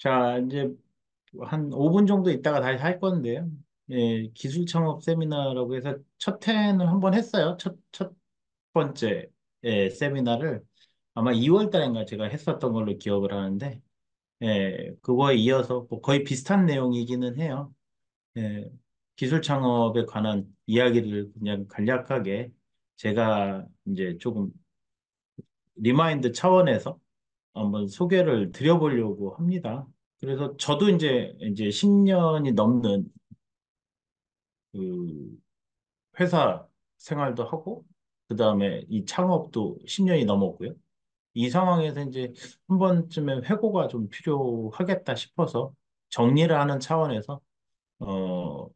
자, 이제 한 5분 정도 있다가 다시 할 건데요. 예, 기술 창업 세미나라고 해서 첫 회는 한번 했어요. 첫 번째 세미나를 아마 2월 달인가 제가 했었던 걸로 기억을 하는데, 그거에 이어서 뭐 거의 비슷한 내용이기는 해요. 예, 기술 창업에 관한 이야기를 그냥 간략하게 제가 이제 조금 리마인드 차원에서 한번 소개를 드려보려고 합니다. 그래서 저도 이제 10년이 넘는 그 회사 생활도 하고, 그 다음에 이 창업도 10년이 넘었고요. 이 상황에서 이제 한 번쯤에 회고가 좀 필요하겠다 싶어서 정리를 하는 차원에서, 어,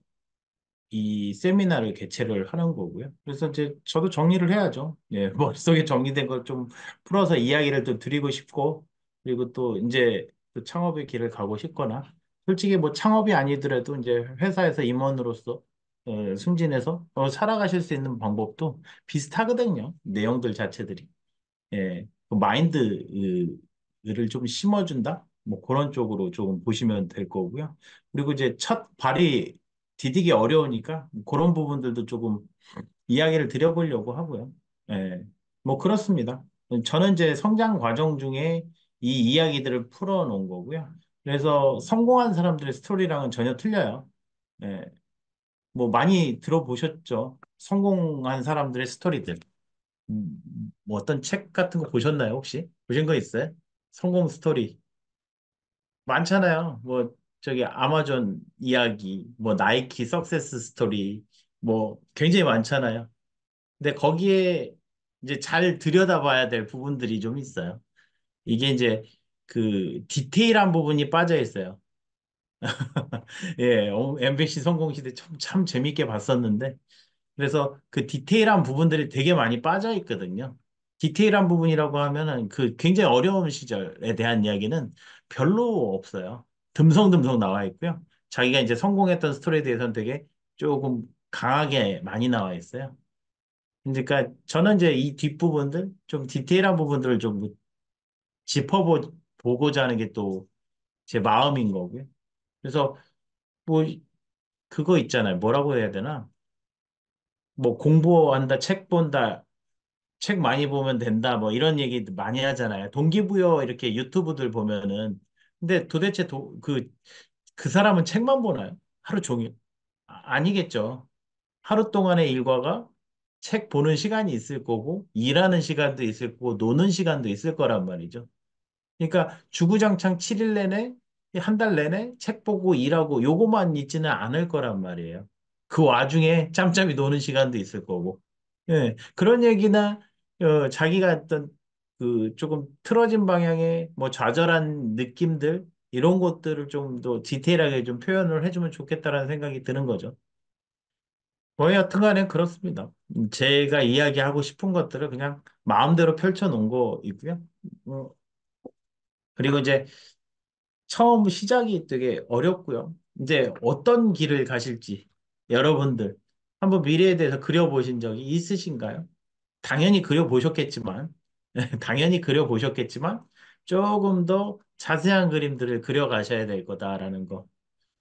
이 세미나를 개최를 하는 거고요. 그래서 이제 저도 정리를 해야죠. 예, 머릿속에 정리된 걸 좀 풀어서 이야기를 또 드리고 싶고, 그리고 또 이제 그 창업의 길을 가고 싶거나, 솔직히 뭐 창업이 아니더라도 이제 회사에서 임원으로서 승진해서 살아가실 수 있는 방법도 비슷하거든요. 내용들 자체들이. 예, 그 마인드를 좀 심어준다? 뭐 그런 쪽으로 조금 보시면 될 거고요. 그리고 이제 첫 발이 디디기 어려우니까 그런 부분들도 조금 이야기를 드려보려고 하고요. 예, 뭐 그렇습니다. 저는 이제 성장 과정 중에 이 이야기들을 풀어놓은 거고요. 그래서 성공한 사람들의 스토리랑은 전혀 틀려요. 예, 뭐 많이 들어보셨죠? 성공한 사람들의 스토리들. 뭐 어떤 책 같은 거 보셨나요, 혹시? 보신 거 있어요? 성공 스토리. 많잖아요. 뭐, 저기, 아마존 이야기, 뭐, 나이키 석세스 스토리, 뭐, 굉장히 많잖아요. 근데 거기에 이제 잘 들여다봐야 될 부분들이 좀 있어요. 이게 이제 그 디테일한 부분이 빠져 있어요. 예, MBC 성공시대 참 재밌게 봤었는데, 그래서 그 디테일한 부분들이 되게 많이 빠져 있거든요. 디테일한 부분이라고 하면은 그 굉장히 어려운 시절에 대한 이야기는 별로 없어요. 듬성듬성 나와 있고요. 자기가 이제 성공했던 스토리에 대해서는 되게 조금 강하게 많이 나와 있어요. 그러니까 저는 이제 이 뒷부분들, 좀 디테일한 부분들을 좀 짚어보고자 하는 게 또 제 마음인 거고요. 그래서 뭐 그거 있잖아요. 뭐라고 해야 되나? 뭐 공부한다, 책 본다, 책 많이 보면 된다, 뭐 이런 얘기 많이 하잖아요. 동기부여 이렇게 유튜브들 보면은. 근데 도대체 그 사람은 책만 보나요? 하루 종일? 아니겠죠. 하루 동안의 일과가 책 보는 시간이 있을 거고, 일하는 시간도 있을 거고, 노는 시간도 있을 거란 말이죠. 그러니까 주구장창 7일 내내, 한 달 내내 책 보고 일하고 요거만 있지는 않을 거란 말이에요. 그 와중에 짬짬이 노는 시간도 있을 거고. 예, 그런 얘기나 자기가 어떤 그 조금 틀어진 방향의 뭐 좌절한 느낌들 이런 것들을 좀 더 디테일하게 좀 표현을 해주면 좋겠다라는 생각이 드는 거죠. 뭐 여튼간에 그렇습니다. 제가 이야기하고 싶은 것들을 그냥 마음대로 펼쳐놓은 거이고요. 어, 그리고 이제 처음 시작이 되게 어렵고요. 이제 어떤 길을 가실지 여러분들 한번 미래에 대해서 그려보신 적이 있으신가요? 당연히 그려보셨겠지만, 당연히 그려보셨겠지만, 조금 더 자세한 그림들을 그려가셔야 될 거다라는 거.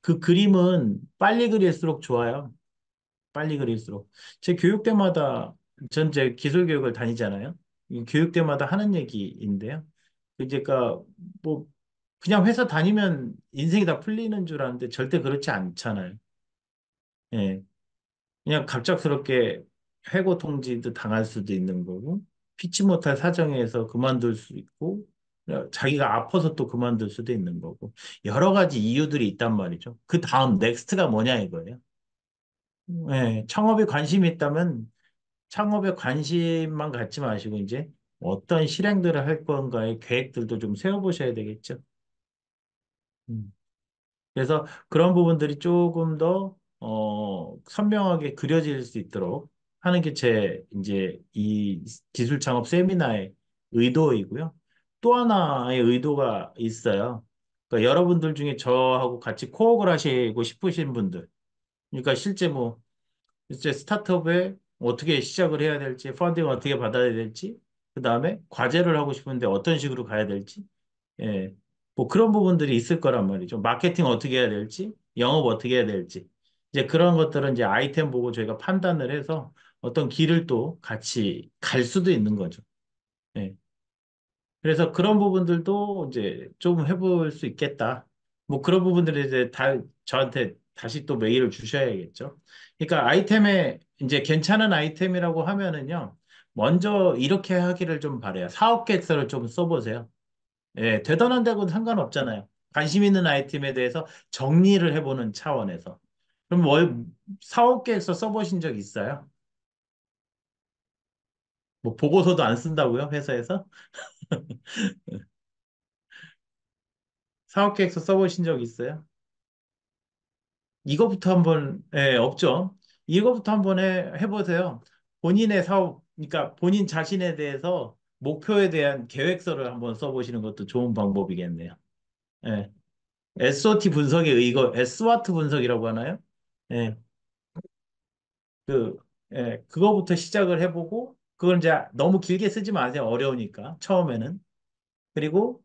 그 그림은 빨리 그릴수록 좋아요. 빨리 그릴수록. 제 교육 때마다, 전 제 기술 교육을 다니잖아요. 이 교육 때마다 하는 얘기인데요. 그러니까, 뭐, 그냥 회사 다니면 인생이 다 풀리는 줄 아는데 절대 그렇지 않잖아요. 예. 그냥 갑작스럽게 해고 통지도 당할 수도 있는 거고, 피치 못할 사정에서 그만둘 수 있고, 자기가 아파서 또 그만둘 수도 있는 거고, 여러 가지 이유들이 있단 말이죠. 그 다음 넥스트가 뭐냐 이거예요. 예, 창업에 관심이 있다면 창업에 관심만 갖지 마시고 이제 어떤 실행들을 할 건가의 계획들도 좀 세워보셔야 되겠죠. 음. 그래서 그런 부분들이 조금 더, 선명하게 그려질 수 있도록 하는 게 이제 이 기술 창업 세미나의 의도이고요. 또 하나의 의도가 있어요. 그러니까 여러분들 중에 저하고 같이 코업을 하시고 싶으신 분들, 그러니까 실제 뭐, 이제 스타트업에 어떻게 시작을 해야 될지, 펀딩을 어떻게 받아야 될지, 그 다음에 과제를 하고 싶은데 어떤 식으로 가야 될지, 예. 뭐 그런 부분들이 있을 거란 말이죠. 마케팅 어떻게 해야 될지, 영업 어떻게 해야 될지. 이제 그런 것들은 이제 아이템 보고 저희가 판단을 해서 어떤 길을 또 같이 갈 수도 있는 거죠. 예. 그래서 그런 부분들도 이제 좀 해볼 수 있겠다. 뭐 그런 부분들을 이제 다 저한테 다시 또 메일을 주셔야겠죠. 그러니까 아이템에 이제 괜찮은 아이템이라고 하면은요. 먼저 이렇게 하기를 좀 바래요. 사업 계획서를 좀 써보세요. 예, 대단한다고는 상관없잖아요. 관심 있는 아이템에 대해서 정리를 해보는 차원에서. 그럼 뭐 사업 계획서 써보신 적 있어요? 뭐 보고서도 안 쓴다고요? 회사에서? 사업 계획서 써보신 적 있어요? 이거부터 한번, 예, 없죠. 이거부터 한번 해보세요. 본인의 사업, 그러니까 본인 자신에 대해서 목표에 대한 계획서를 한번 써보시는 것도 좋은 방법이겠네요. 예. SWOT 분석에 이거 SWOT 분석이라고 하나요? 예. 그, 그거부터 시작을 해보고, 그걸 이제 너무 길게 쓰지 마세요. 어려우니까, 처음에는. 그리고,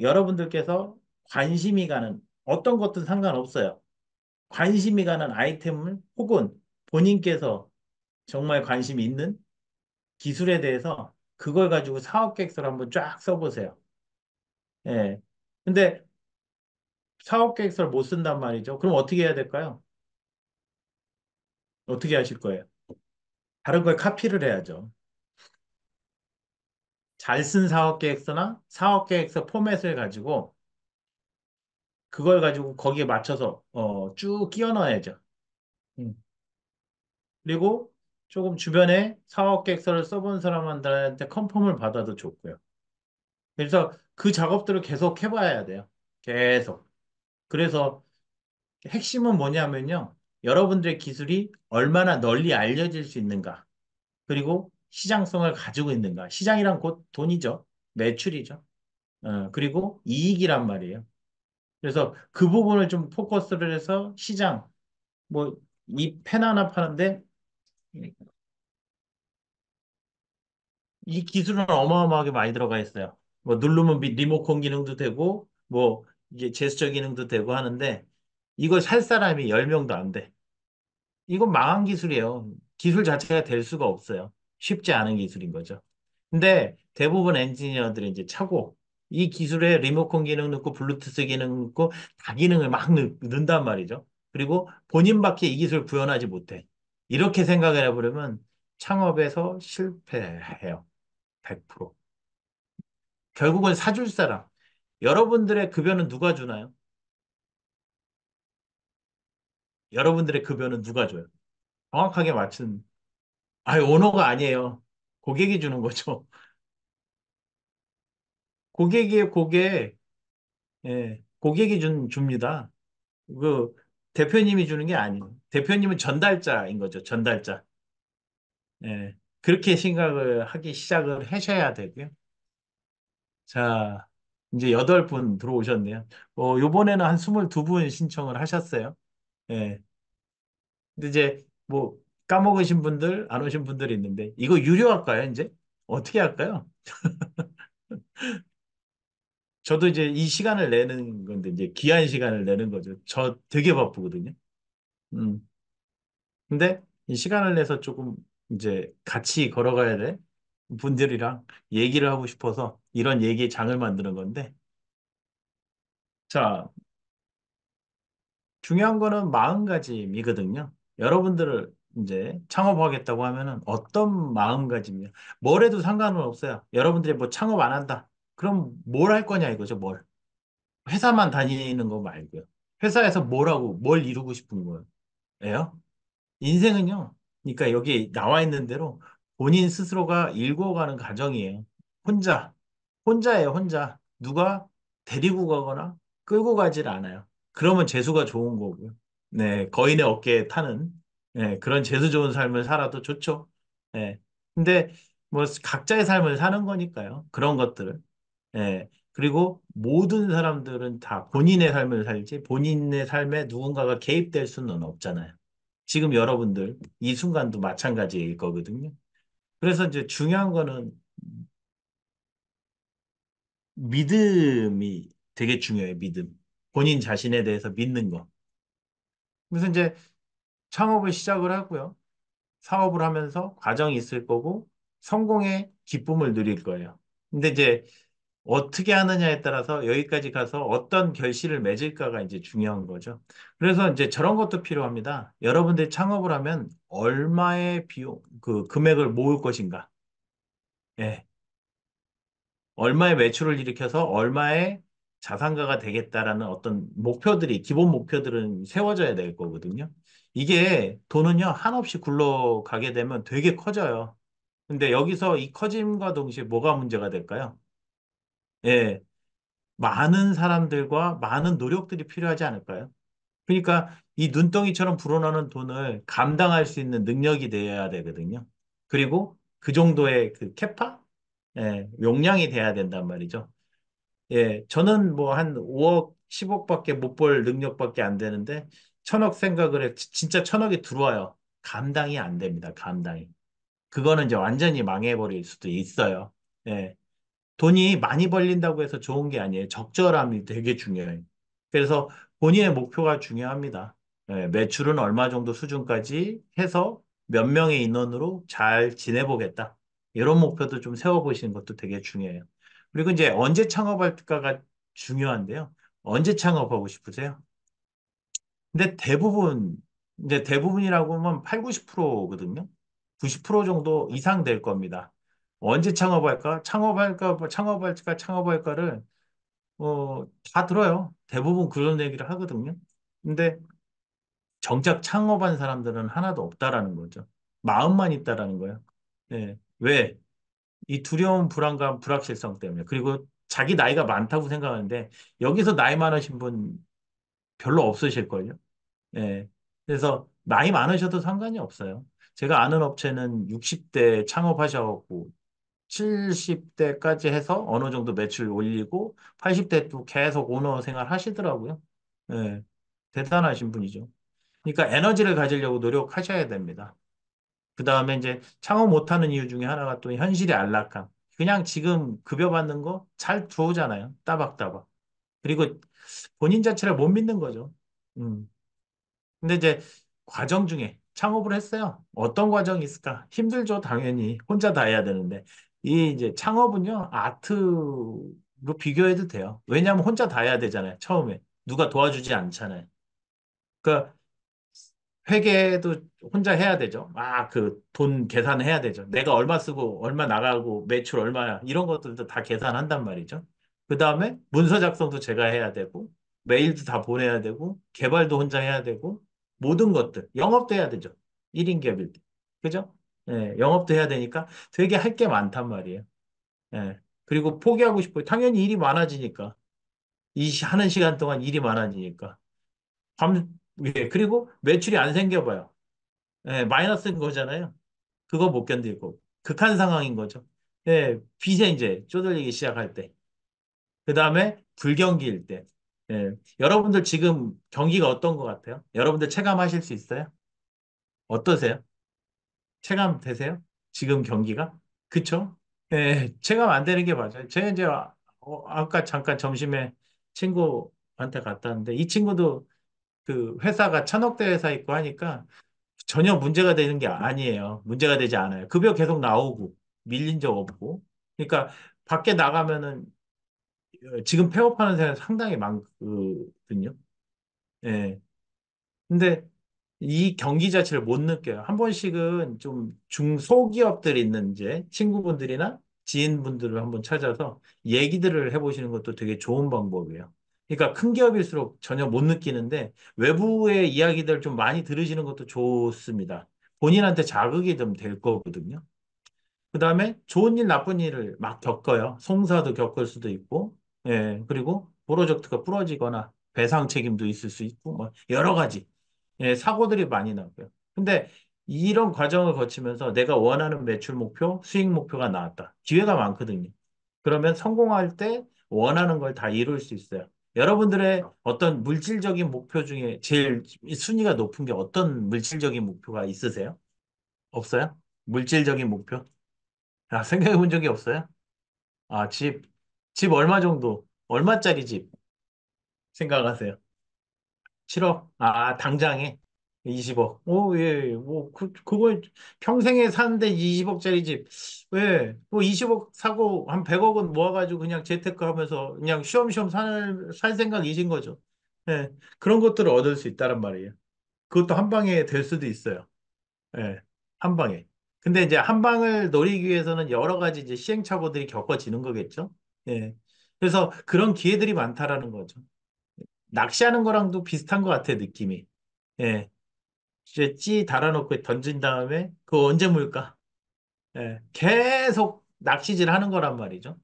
여러분들께서 관심이 가는, 어떤 것든 상관없어요. 관심이 가는 아이템을 혹은 본인께서 정말 관심이 있는 기술에 대해서 그걸 가지고 사업 계획서를 한번 쫙 써보세요. 예. 근데 사업 계획서를 못 쓴단 말이죠. 그럼 어떻게 해야 될까요? 어떻게 하실 거예요? 다른 걸 카피를 해야죠. 잘 쓴 사업 계획서나 사업 계획서 포맷을 가지고 그걸 가지고 거기에 맞춰서 쭉 끼워 넣어야죠. 음. 그리고 조금 주변에 사업 계획서를 써본 사람들한테 컨펌을 받아도 좋고요. 그래서 그 작업들을 계속 해봐야 돼요. 계속. 그래서 핵심은 뭐냐면요. 여러분들의 기술이 얼마나 널리 알려질 수 있는가. 그리고 시장성을 가지고 있는가. 시장이란 곧 돈이죠. 매출이죠. 그리고 이익이란 말이에요. 그래서 그 부분을 좀 포커스를 해서 시장, 뭐, 이 펜 하나 파는데 이 기술은 어마어마하게 많이 들어가 있어요. 뭐 누르면 리모컨 기능도 되고, 뭐 이게 제스처 기능도 되고 하는데 이걸 살 사람이 10명도 안 돼. 이건 망한 기술이에요. 기술 자체가 될 수가 없어요. 쉽지 않은 기술인 거죠. 근데 대부분 엔지니어들이 이제 차고 이 기술에 리모컨 기능 넣고 블루투스 기능 넣고 다 기능을 막 넣는단 말이죠. 그리고 본인밖에 이 기술 구현하지 못해. 이렇게 생각을 해버리면 창업에서 실패해요. 100%. 결국은 사줄 사람. 여러분들의 급여는 누가 주나요? 여러분들의 급여는 누가 줘요? 정확하게 맞춘. 아니, 오너가 아니에요. 고객이 주는 거죠. 고객이에요, 고객. 예, 고객이 줍니다. 그, 대표님이 주는 게 아니에요. 대표님은 전달자인 거죠, 전달자. 예, 그렇게 생각을 하기 시작을 하셔야 되고요. 자, 이제 8분 들어오셨네요. 요번에는 한 22분 신청을 하셨어요. 예. 근데 이제 뭐 까먹으신 분들, 안 오신 분들이 있는데 이거 유료할까요, 이제? 어떻게 할까요? 저도 이제 이 시간을 내는 건데 이제 귀한 시간을 내는 거죠. 저 되게 바쁘거든요. 음. 근데 이 시간을 내서 조금 이제 같이 걸어가야 돼 분들이랑 얘기를 하고 싶어서 이런 얘기의 장을 만드는 건데 자, 중요한 거는 마음가짐이거든요. 여러분들을 이제 창업하겠다고 하면은 어떤 마음가짐이야? 뭘 해도 상관은 없어요. 여러분들이 뭐 창업 안 한다. 그럼 뭘 할 거냐 이거죠, 뭘. 회사만 다니는 거 말고요. 회사에서 뭘 하고 뭘 이루고 싶은 거예요? 인생은요. 그러니까 여기 나와 있는 대로 본인 스스로가 일궈가는 과정이에요. 혼자. 혼자예요, 혼자. 누가 데리고 가거나 끌고 가질 않아요. 그러면 재수가 좋은 거고요. 네, 거인의 어깨에 타는 네, 그런 재수 좋은 삶을 살아도 좋죠. 네. 근데 뭐 각자의 삶을 사는 거니까요. 그런 것들을. 예. 그리고 모든 사람들은 다 본인의 삶을 살지 본인의 삶에 누군가가 개입될 수는 없잖아요. 지금 여러분들 이 순간도 마찬가지일 거거든요. 그래서 이제 중요한 거는 믿음이 되게 중요해요, 믿음. 본인 자신에 대해서 믿는 거. 그래서 이제 창업을 시작을 하고요. 사업을 하면서 과정이 있을 거고, 성공의 기쁨을 누릴 거예요. 근데 이제 어떻게 하느냐에 따라서 여기까지 가서 어떤 결실을 맺을까가 이제 중요한 거죠. 그래서 이제 저런 것도 필요합니다. 여러분들이 창업을 하면 얼마의 비용, 그 금액을 모을 것인가. 예. 얼마의 매출을 일으켜서 얼마의 자산가가 되겠다라는 어떤 목표들이, 기본 목표들은 세워져야 될 거거든요. 이게 돈은요, 한없이 굴러가게 되면 되게 커져요. 근데 여기서 이 커짐과 동시에 뭐가 문제가 될까요? 예. 많은 사람들과 많은 노력들이 필요하지 않을까요? 그러니까 이 눈덩이처럼 불어나는 돈을 감당할 수 있는 능력이 돼야 되거든요. 그리고 그 정도의 그 캐파? 예, 용량이 돼야 된단 말이죠. 예, 저는 뭐 한 5억, 10억밖에 못 벌 능력밖에 안 되는데, 천억 생각을 해, 진짜 천억이 들어와요. 감당이 안 됩니다, 감당이. 그거는 이제 완전히 망해버릴 수도 있어요. 예. 돈이 많이 벌린다고 해서 좋은 게 아니에요. 적절함이 되게 중요해요. 그래서 본인의 목표가 중요합니다. 예, 매출은 얼마 정도 수준까지 해서 몇 명의 인원으로 잘 지내보겠다. 이런 목표도 좀 세워보시는 것도 되게 중요해요. 그리고 이제 언제 창업할까가 중요한데요. 언제 창업하고 싶으세요? 근데 이제 대부분이라고 하면 8, 90%거든요. 90% 정도 이상 될 겁니다. 언제 창업할까? 창업할까를, 어, 다 들어요. 대부분 그런 얘기를 하거든요. 근데 정작 창업한 사람들은 하나도 없다라는 거죠. 마음만 있다라는 거예요. 예. 왜? 이 두려움, 불안감, 불확실성 때문에. 그리고 자기 나이가 많다고 생각하는데, 여기서 나이 많으신 분 별로 없으실걸요? 예. 그래서 나이 많으셔도 상관이 없어요. 제가 아는 업체는 60대 창업하셔갖고 70대까지 해서 어느 정도 매출 올리고 80대 또 계속 오너 생활 하시더라고요. 예. 대단하신 분이죠. 그러니까 에너지를 가지려고 노력하셔야 됩니다. 그 다음에 이제 창업 못하는 이유 중에 하나가 또 현실의 안락함. 그냥 지금 급여 받는 거 잘 들어오잖아요. 따박따박. 그리고 본인 자체를 못 믿는 거죠. 음. 근데 이제 과정 중에 창업을 했어요. 어떤 과정이 있을까? 힘들죠, 당연히. 혼자 다 해야 되는데. 이 이제 창업은요, 아트로 비교해도 돼요. 왜냐하면 혼자 다 해야 되잖아요, 처음에. 누가 도와주지 않잖아요. 그러니까 회계도 혼자 해야 되죠. 막 그 돈 계산해야 되죠. 내가 얼마 쓰고 얼마 나가고 매출 얼마야 이런 것들도 다 계산한단 말이죠. 그 다음에 문서 작성도 제가 해야 되고 메일도 다 보내야 되고 개발도 혼자 해야 되고 모든 것들 영업도 해야 되죠. 1인 기업일 때. 그죠? 예, 영업도 해야 되니까 되게 할 게 많단 말이에요. 예. 그리고 포기하고 싶어요. 당연히 일이 많아지니까. 하는 시간 동안 일이 많아지니까. 예, 그리고 매출이 안 생겨봐요. 예, 마이너스인 거잖아요. 그거 못 견디고. 극한 상황인 거죠. 예, 빚에 이제 쪼들리기 시작할 때. 그 다음에 불경기일 때. 예, 여러분들 지금 경기가 어떤 것 같아요? 여러분들 체감하실 수 있어요? 어떠세요? 체감 되세요? 지금 경기가? 그쵸? 예, 체감 안 되는 게 맞아요. 제가 이제 아까 잠깐 점심에 친구한테 갔다 왔는데 이 친구도 그 회사가 천억대 회사 있고 하니까 전혀 문제가 되는 게 아니에요. 문제가 되지 않아요. 급여 계속 나오고 밀린 적 없고. 그러니까 밖에 나가면은 지금 폐업하는 사람이 상당히 많거든요. 예. 근데 이 경기 자체를 못 느껴요. 한 번씩은 좀 중소기업들 있는 이제 친구분들이나 지인분들을 한번 찾아서 얘기들을 해보시는 것도 되게 좋은 방법이에요. 그러니까 큰 기업일수록 전혀 못 느끼는데 외부의 이야기들 좀 많이 들으시는 것도 좋습니다. 본인한테 자극이 좀 될 거거든요. 그 다음에 좋은 일, 나쁜 일을 막 겪어요. 송사도 겪을 수도 있고, 예, 그리고 프로젝트가 부러지거나 배상 책임도 있을 수 있고, 뭐, 여러 가지, 예, 사고들이 많이 나고요. 근데 이런 과정을 거치면서 내가 원하는 매출 목표, 수익 목표가 나왔다. 기회가 많거든요. 그러면 성공할 때 원하는 걸 다 이룰 수 있어요. 여러분들의 어떤 물질적인 목표 중에 제일 순위가 높은 게 어떤 물질적인 목표가 있으세요? 없어요? 물질적인 목표? 아, 생각해 본 적이 없어요? 아, 집. 집 얼마 정도? 얼마짜리 집 생각하세요? 7억? 아, 당장에 20억. 오, 예, 예. 뭐, 그거 평생에 사는데 20억짜리 집. 왜? 뭐 20억 사고 한 100억은 모아가지고 그냥 재테크 하면서 그냥 쉬엄쉬엄 살 생각이신 거죠. 예. 그런 것들을 얻을 수 있다란 말이에요. 그것도 한 방에 될 수도 있어요. 예. 한 방에. 근데 이제 한 방을 노리기 위해서는 여러 가지 이제 시행착오들이 겪어지는 거겠죠. 예. 그래서 그런 기회들이 많다라는 거죠. 낚시하는 거랑도 비슷한 것 같아, 느낌이. 예. 이제 찌 달아놓고 던진 다음에 그거 언제 물까? 예. 계속 낚시질 하는 거란 말이죠.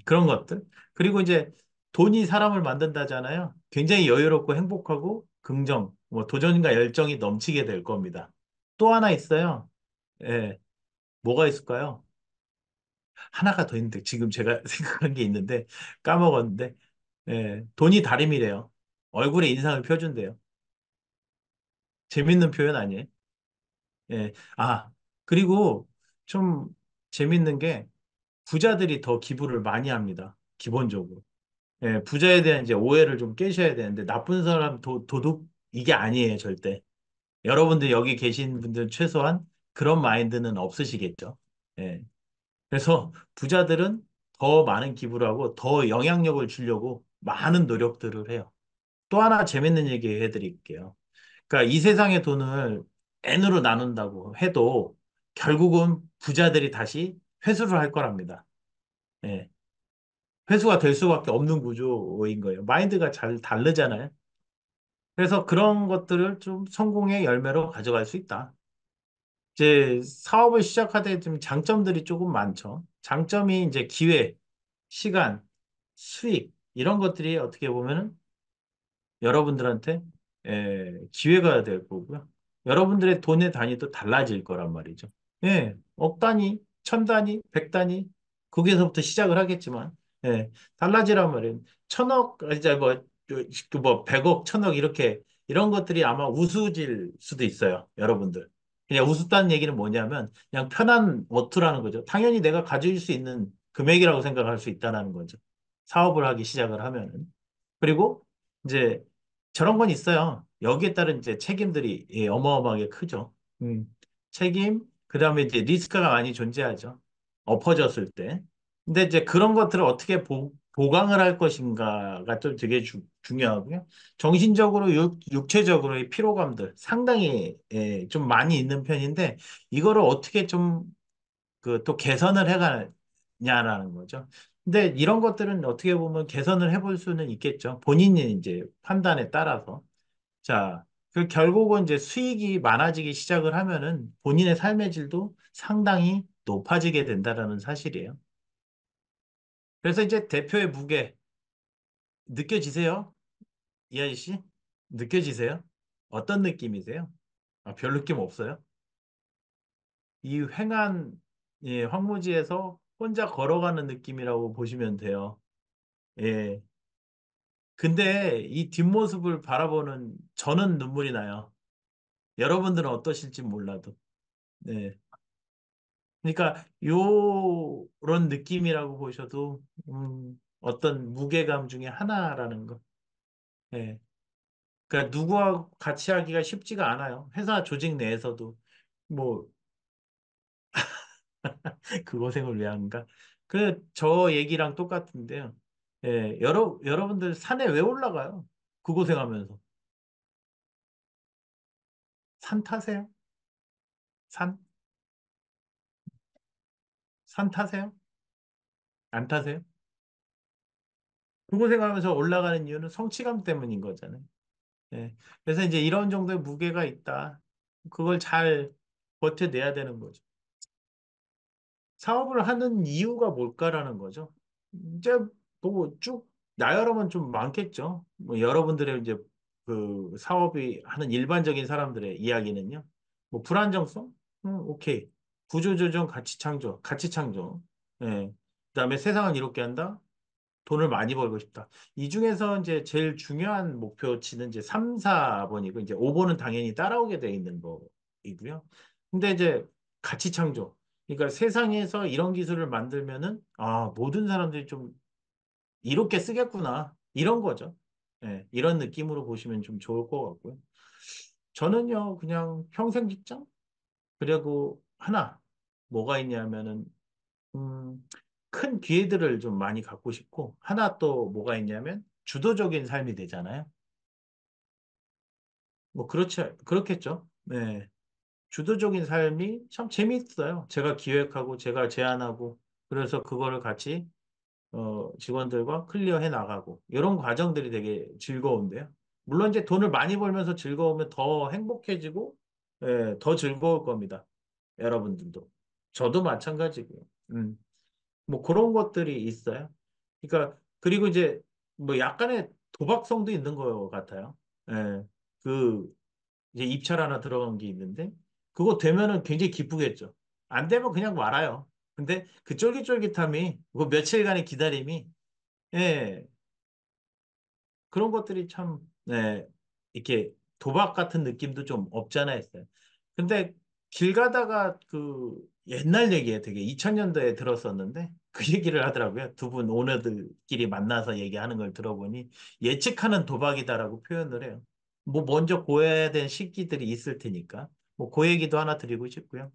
그런 것들. 그리고 이제 돈이 사람을 만든다잖아요. 굉장히 여유롭고 행복하고 긍정, 뭐 도전과 열정이 넘치게 될 겁니다. 또 하나 있어요. 예. 뭐가 있을까요? 하나가 더 있는데 지금 제가 생각한 게 있는데 까먹었는데 예. 돈이 다림이래요. 얼굴에 인상을 펴준대요. 재밌는 표현 아니에요? 예. 아, 그리고 좀 재밌는 게 부자들이 더 기부를 많이 합니다. 기본적으로. 예, 부자에 대한 이제 오해를 좀 깨셔야 되는데 나쁜 사람 도둑 이게 아니에요, 절대. 여러분들 여기 계신 분들 최소한 그런 마인드는 없으시겠죠. 예. 그래서 부자들은 더 많은 기부를 하고 더 영향력을 주려고 많은 노력들을 해요. 또 하나 재밌는 얘기 해드릴게요. 그러니까 이 세상의 돈을 N으로 나눈다고 해도 결국은 부자들이 다시 회수를 할 거랍니다. 예. 회수가 될 수밖에 없는 구조인 거예요. 마인드가 잘 다르잖아요. 그래서 그런 것들을 좀 성공의 열매로 가져갈 수 있다. 이제 사업을 시작하되 좀 장점들이 조금 많죠. 장점이 이제 기회, 시간, 수익 이런 것들이 어떻게 보면은 여러분들한테 기회가 될 거고요. 여러분들의 돈의 단위도 달라질 거란 말이죠. 예, 억 단위, 천 단위, 백 단위, 거기에서부터 시작을 하겠지만, 예, 달라지란 말이에요. 천억, 이제 뭐, 백억, 천억, 이렇게, 이런 것들이 아마 우스워질 수도 있어요, 여러분들. 그냥 우습다는 얘기는 뭐냐면, 그냥 편한 어투라는 거죠. 당연히 내가 가질 수 있는 금액이라고 생각할 수 있다는 거죠. 사업을 하기 시작을 하면은. 그리고, 이제, 저런 건 있어요. 여기에 따른 이제 책임들이 예, 어마어마하게 크죠. 책임, 그 다음에 이제 리스크가 많이 존재하죠. 엎어졌을 때. 근데 이제 그런 것들을 어떻게 보강을 할 것인가가 좀 되게 중요하고요. 정신적으로, 육체적으로의 피로감들 상당히 예, 좀 많이 있는 편인데, 이거를 어떻게 좀 그 또 개선을 해가냐라는 거죠. 근데 이런 것들은 어떻게 보면 개선을 해볼 수는 있겠죠. 본인이 이제 판단에 따라서. 자, 그 결국은 이제 수익이 많아지기 시작을 하면은 본인의 삶의 질도 상당히 높아지게 된다라는 사실이에요. 그래서 이제 대표의 무게 느껴지세요? 이 아저씨? 느껴지세요? 어떤 느낌이세요? 아, 별 느낌 없어요? 이 횡한 예, 황무지에서 혼자 걸어가는 느낌이라고 보시면 돼요. 예. 근데 이 뒷모습을 바라보는 저는 눈물이 나요. 여러분들은 어떠실지 몰라도. 네. 그러니까 요런 느낌이라고 보셔도 어떤 무게감 중에 하나라는 거. 예. 그러니까 누구와 같이 하기가 쉽지가 않아요. 회사 조직 내에서도 뭐 그 고생을 왜 하는가? 그 저 얘기랑 똑같은데요. 예, 여러분들 산에 왜 올라가요? 그 고생하면서 산 타세요? 산? 산 타세요? 안 타세요? 그 고생하면서 올라가는 이유는 성취감 때문인 거잖아요. 예. 그래서 이제 이런 정도의 무게가 있다. 그걸 잘 버텨내야 되는 거죠. 사업을 하는 이유가 뭘까라는 거죠. 이제 뭐 쭉 나열하면 좀 많겠죠. 뭐 여러분들의 이제 그 사업이 하는 일반적인 사람들의 이야기는요. 뭐 불안정성? 오케이. 구조조정 가치 창조, 가치 창조. 예. 그다음에 세상을 이롭게 한다. 돈을 많이 벌고 싶다. 이 중에서 이제 제일 중요한 목표치는 이제 3, 4번이고 이제 5번은 당연히 따라오게 돼 있는 거이고요. 근데 이제 가치 창조. 그러니까 세상에서 이런 기술을 만들면은 모든 사람들이 좀 이렇게 쓰겠구나. 이런 거죠. 예, 이런 느낌으로 보시면 좀 좋을 것 같고요. 저는요, 그냥 평생 직장? 그리고 하나, 뭐가 있냐면은, 음, 큰 기회들을 좀 많이 갖고 싶고, 하나 또 뭐가 있냐면, 주도적인 삶이 되잖아요. 뭐, 그렇지, 그렇겠죠. 네. 주도적인 삶이 참 재미있어요. 제가 기획하고, 제가 제안하고, 그래서 그거를 같이 직원들과 클리어해 나가고 이런 과정들이 되게 즐거운데요. 물론 이제 돈을 많이 벌면서 즐거우면 더 행복해지고 더 즐거울 겁니다. 여러분들도. 저도 마찬가지고요. 뭐 그런 것들이 있어요. 그러니까 그리고 이제 뭐 약간의 도박성도 있는 것 같아요. 예. 그 이제 입찰 하나 들어간 게 있는데 그거 되면은 굉장히 기쁘겠죠. 안 되면 그냥 말아요. 근데 그 쫄깃쫄깃함이 그 며칠간의 기다림이 예, 그런 것들이 참, 네, 이렇게 도박 같은 느낌도 좀 없잖아 했어요. 근데 길 가다가 그 옛날 얘기에 되게 2000년도에 들었었는데 그 얘기를 하더라고요. 두 분 오너들끼리 만나서 얘기하는 걸 들어보니 예측하는 도박이다라고 표현을 해요. 뭐 먼저 고해야 된 시기들이 있을 테니까. 뭐 그 얘기도 하나 드리고 싶고요.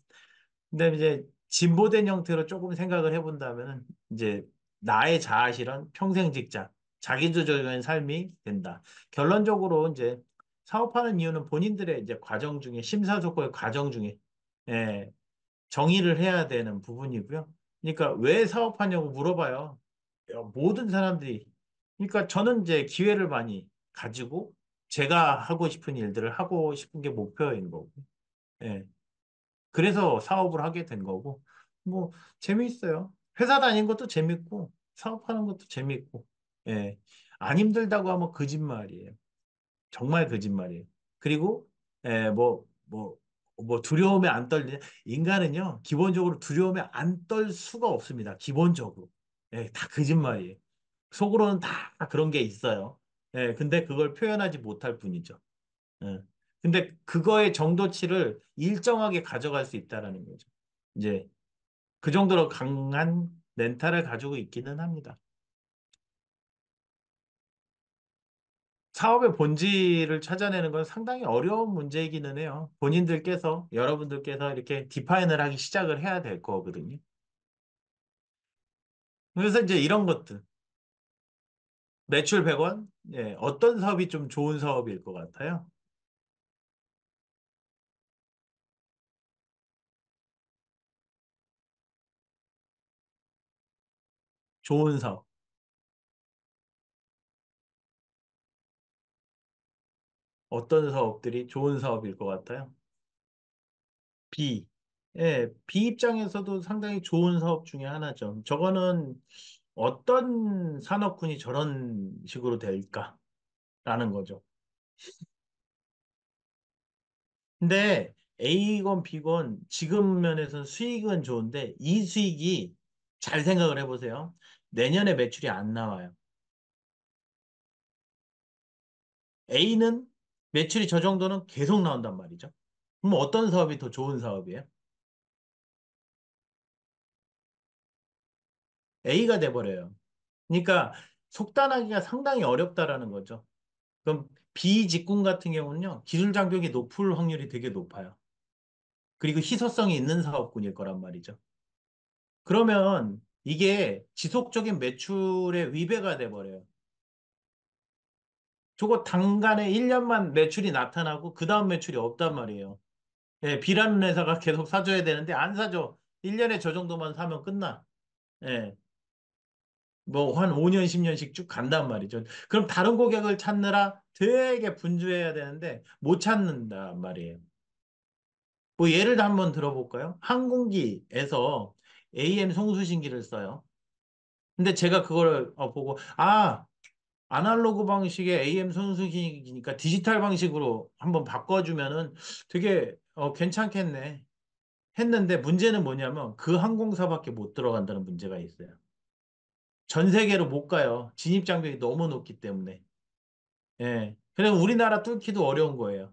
근데 이제 진보된 형태로 조금 생각을 해본다면 이제 나의 자아실현, 평생 직장, 자기주도적인 삶이 된다. 결론적으로 이제 사업하는 이유는 본인들의 이제 과정 중에 심사숙고의 과정 중에 예, 정의를 해야 되는 부분이고요. 그러니까 왜 사업하냐고 물어봐요. 모든 사람들이. 그러니까 저는 이제 기회를 많이 가지고 제가 하고 싶은 일들을 하고 싶은 게 목표인 거고. 예. 그래서 사업을 하게 된 거고, 뭐, 재미있어요. 회사 다니는 것도 재밌고, 사업하는 것도 재밌고, 예. 안 힘들다고 하면 거짓말이에요. 정말 거짓말이에요. 그리고, 예, 뭐, 두려움에 안 떨리냐. 인간은요, 기본적으로 두려움에 안 떨 수가 없습니다. 기본적으로. 예, 다 거짓말이에요. 속으로는 다 그런 게 있어요. 예, 근데 그걸 표현하지 못할 뿐이죠. 예. 근데 그거의 정도치를 일정하게 가져갈 수 있다라는 거죠. 이제 그 정도로 강한 멘탈을 가지고 있기는 합니다. 사업의 본질을 찾아내는 건 상당히 어려운 문제이기는 해요. 본인들께서, 여러분들께서 이렇게 디파인을 하기 시작을 해야 될 거거든요. 그래서 이제 이런 것들, 매출 100원? 예, 어떤 사업이 좀 좋은 사업일 것 같아요? 좋은 사업. 어떤 사업들이 좋은 사업일 것 같아요? B. 예, B 입장에서도 상당히 좋은 사업 중에 하나죠. 저거는 어떤 산업군이 저런 식으로 될까라는 거죠. 근데 A건 B건 지금 면에서는 수익은 좋은데 이 수익이 잘 생각을 해보세요. 내년에 매출이 안 나와요. A는 매출이 저 정도는 계속 나온단 말이죠. 그럼 어떤 사업이 더 좋은 사업이에요? A가 돼버려요. 그러니까 속단하기가 상당히 어렵다라는 거죠. 그럼 비직군 같은 경우는요, 기술 장벽이 높을 확률이 되게 높아요. 그리고 희소성이 있는 사업군일 거란 말이죠. 그러면 이게 지속적인 매출의 위배가 돼버려요. 저거 단간에 1년만 매출이 나타나고 그 다음 매출이 없단 말이에요. 예, B라는 회사가 계속 사줘야 되는데 안 사줘. 1년에 저 정도만 사면 끝나. 예, 뭐 한 5년, 10년씩 쭉 간단 말이죠. 그럼 다른 고객을 찾느라 되게 분주해야 되는데 못 찾는단 말이에요. 뭐 예를 한번 들어볼까요? 항공기에서 AM 송수신기를 써요. 근데 제가 그걸 보고 아날로그 방식의 AM 송수신기니까 디지털 방식으로 한번 바꿔주면은 되게 괜찮겠네 했는데 문제는 뭐냐면 그 항공사밖에 못 들어간다는 문제가 있어요. 전 세계로 못 가요. 진입 장벽이 너무 높기 때문에. 예. 그래서 우리나라 뚫기도 어려운 거예요.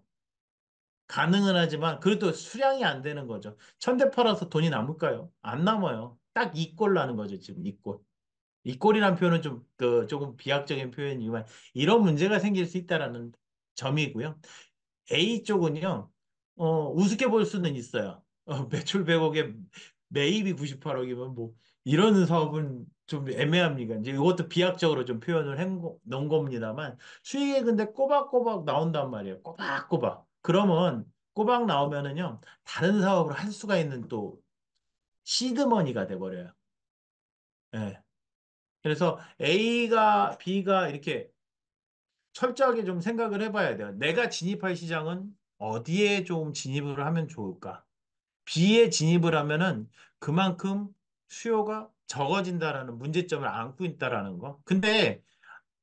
가능은 하지만 그래도 수량이 안 되는 거죠. 1000대 팔아서 돈이 남을까요? 안 남아요. 딱 이 꼴 나는 거죠, 지금 이 꼴. 이 꼴이란 표현은 좀, 조금 비약적인 표현이지만, 이런 문제가 생길 수 있다라는 점이고요. A 쪽은요, 우습게 볼 수는 있어요. 매출 100억에 매입이 98억이면 뭐, 이런 사업은 좀 애매합니다. 이제 이것도 비약적으로 좀 표현을 놓은 겁니다만, 수익이 근데 꼬박꼬박 나온단 말이에요. 꼬박꼬박. 그러면, 꼬박 나오면은요, 다른 사업을 할 수가 있는 또, 시드머니가 돼버려요. 예. 그래서 A가, B가 이렇게 철저하게 좀 생각을 해봐야 돼요. 내가 진입할 시장은 어디에 좀 진입을 하면 좋을까? B에 진입을 하면은 그만큼 수요가 적어진다라는 문제점을 안고 있다라는 거. 근데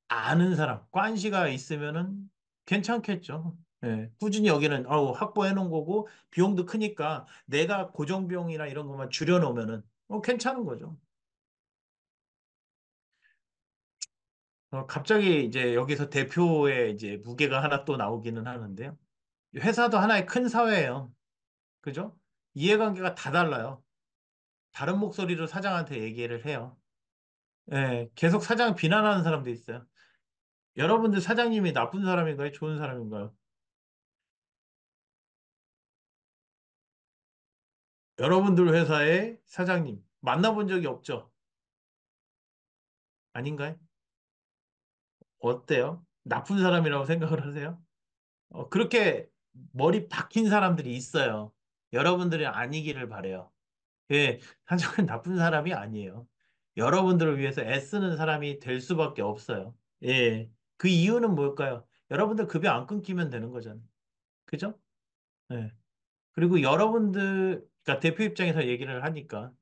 아는 사람, 관시가 있으면은 괜찮겠죠. 예, 꾸준히 여기는 확보해 놓은 거고 비용도 크니까 내가 고정 비용이나 이런 것만 줄여 놓으면은 괜찮은 거죠. 갑자기 이제 여기서 대표의 이제 무게가 하나 또 나오기는 하는데요. 회사도 하나의 큰 사회예요. 그죠? 이해관계가 다 달라요. 다른 목소리로 사장한테 얘기를 해요. 예, 계속 사장 비난하는 사람도 있어요. 여러분들 사장님이 나쁜 사람인가요? 좋은 사람인가요? 여러분들 회사의 사장님 만나본 적이 없죠? 아닌가요? 어때요? 나쁜 사람이라고 생각을 하세요? 그렇게 머리 박힌 사람들이 있어요. 여러분들이 아니기를 바래요. 예, 한정은 나쁜 사람이 아니에요. 여러분들을 위해서 애쓰는 사람이 될 수밖에 없어요. 예. 그 이유는 뭘까요? 여러분들 급여 안 끊기면 되는 거잖아요. 그죠? 예. 그리고 여러분들, 그러니까 대표 입장에서 얘기를 하니까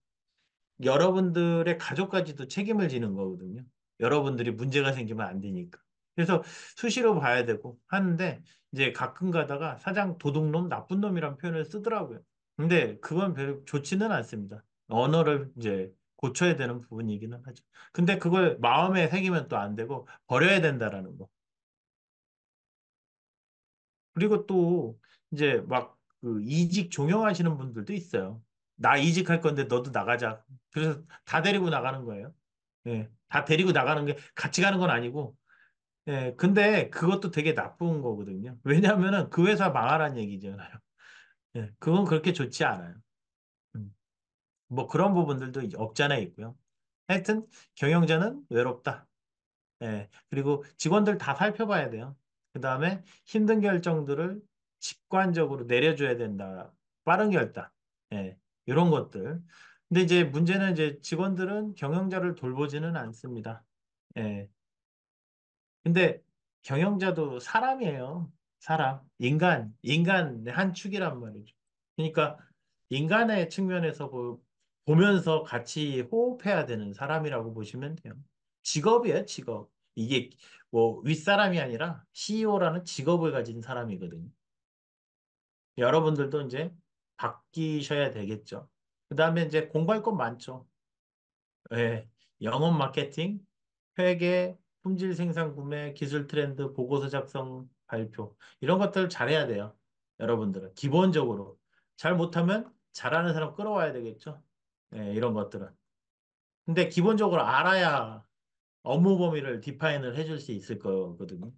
여러분들의 가족까지도 책임을 지는 거거든요. 여러분들이 문제가 생기면 안 되니까. 그래서 수시로 봐야 되고 하는데 이제 가끔 가다가 사장 도둑놈, 나쁜 놈이란 표현을 쓰더라고요. 근데 그건 별로 좋지는 않습니다. 언어를 이제 고쳐야 되는 부분이기는 하죠. 근데 그걸 마음에 새기면 또 안 되고 버려야 된다라는 거. 그리고 또 이제 막 그 이직 종용하시는 분들도 있어요. 나 이직할 건데 너도 나가자. 그래서 다 데리고 나가는 거예요. 예, 다 데리고 나가는 게 같이 가는 건 아니고, 예, 근데 그것도 되게 나쁜 거거든요. 왜냐하면은 그 회사 망하라는 얘기잖아요. 예, 그건 그렇게 좋지 않아요. 음, 뭐 그런 부분들도 없지 않아 있고요. 하여튼 경영자는 외롭다. 예, 그리고 직원들 다 살펴봐야 돼요. 그 다음에 힘든 결정들을 직관적으로 내려줘야 된다. 빠른 결단. 예, 이런 것들. 근데 이제 문제는 이제 직원들은 경영자를 돌보지는 않습니다. 예, 근데 경영자도 사람이에요. 사람. 인간의 한 축이란 말이죠. 그러니까 인간의 측면에서 보면서 같이 호흡해야 되는 사람이라고 보시면 돼요. 직업이에요, 직업. 이게 뭐 윗사람이 아니라 CEO라는 직업을 가진 사람이거든요. 여러분들도 이제 바뀌셔야 되겠죠. 그 다음에 이제 공부할 건 많죠. 예, 영업 마케팅, 회계, 품질 생산 구매, 기술 트렌드, 보고서 작성, 발표. 이런 것들 잘해야 돼요. 여러분들은. 기본적으로. 잘 못하면 잘하는 사람 끌어와야 되겠죠. 예, 이런 것들은. 근데 기본적으로 알아야 업무 범위를 디파인을 해줄 수 있을 거거든요.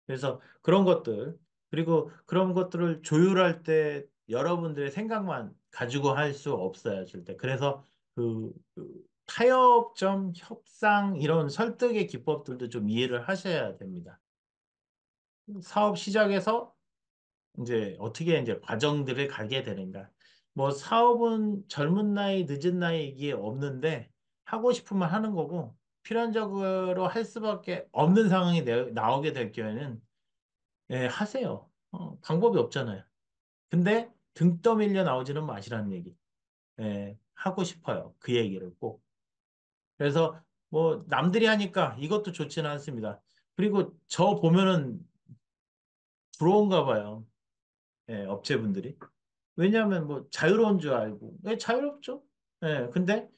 그래서 그런 것들, 그리고 그런 것들을 조율할 때 여러분들의 생각만 가지고 할 수 없어요, 절대. 그래서 그 타협점, 협상, 이런 설득의 기법들도 좀 이해를 하셔야 됩니다. 사업 시작에서 이제 어떻게 이제 과정들을 가게 되는가. 뭐 사업은 젊은 나이, 늦은 나이 이게 없는데 하고 싶으면 하는 거고 필연적으로 할 수밖에 없는 상황이 나오게 될 경우에는 예, 하세요. 방법이 없잖아요. 근데 등 떠밀려 나오지는 마시라는 얘기. 예, 하고 싶어요. 그 얘기를 꼭. 그래서 뭐 남들이 하니까 이것도 좋지는 않습니다. 그리고 저 보면은 부러운가 봐요. 예, 업체분들이. 왜냐하면 뭐 자유로운 줄 알고. 예, 자유롭죠. 예, 근데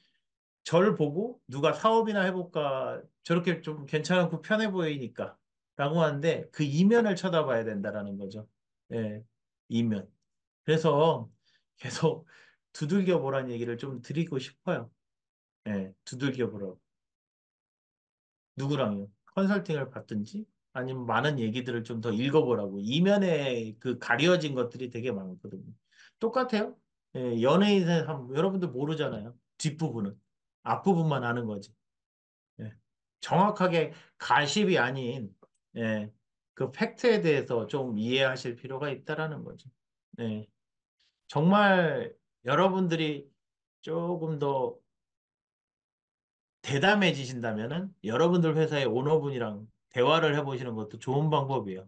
저를 보고 누가 사업이나 해볼까 저렇게 좀 괜찮고 편해 보이니까 라고 하는데 그 이면을 쳐다봐야 된다라는 거죠. 예, 이면. 그래서 계속 두들겨 보라는 얘기를 좀 드리고 싶어요. 예, 두들겨 보라고. 누구랑요? 컨설팅을 받든지 아니면 많은 얘기들을 좀 더 읽어보라고. 이면에 그 가려진 것들이 되게 많거든요. 똑같아요. 예, 연예인은 여러분들 모르잖아요. 뒷부분은. 앞부분만 아는 거지. 예. 정확하게 가십이 아닌, 예, 그 팩트에 대해서 좀 이해하실 필요가 있다라는 거죠. 예. 정말 여러분들이 조금 더 대담해지신다면은 여러분들 회사의 오너분이랑 대화를 해보시는 것도 좋은 방법이에요.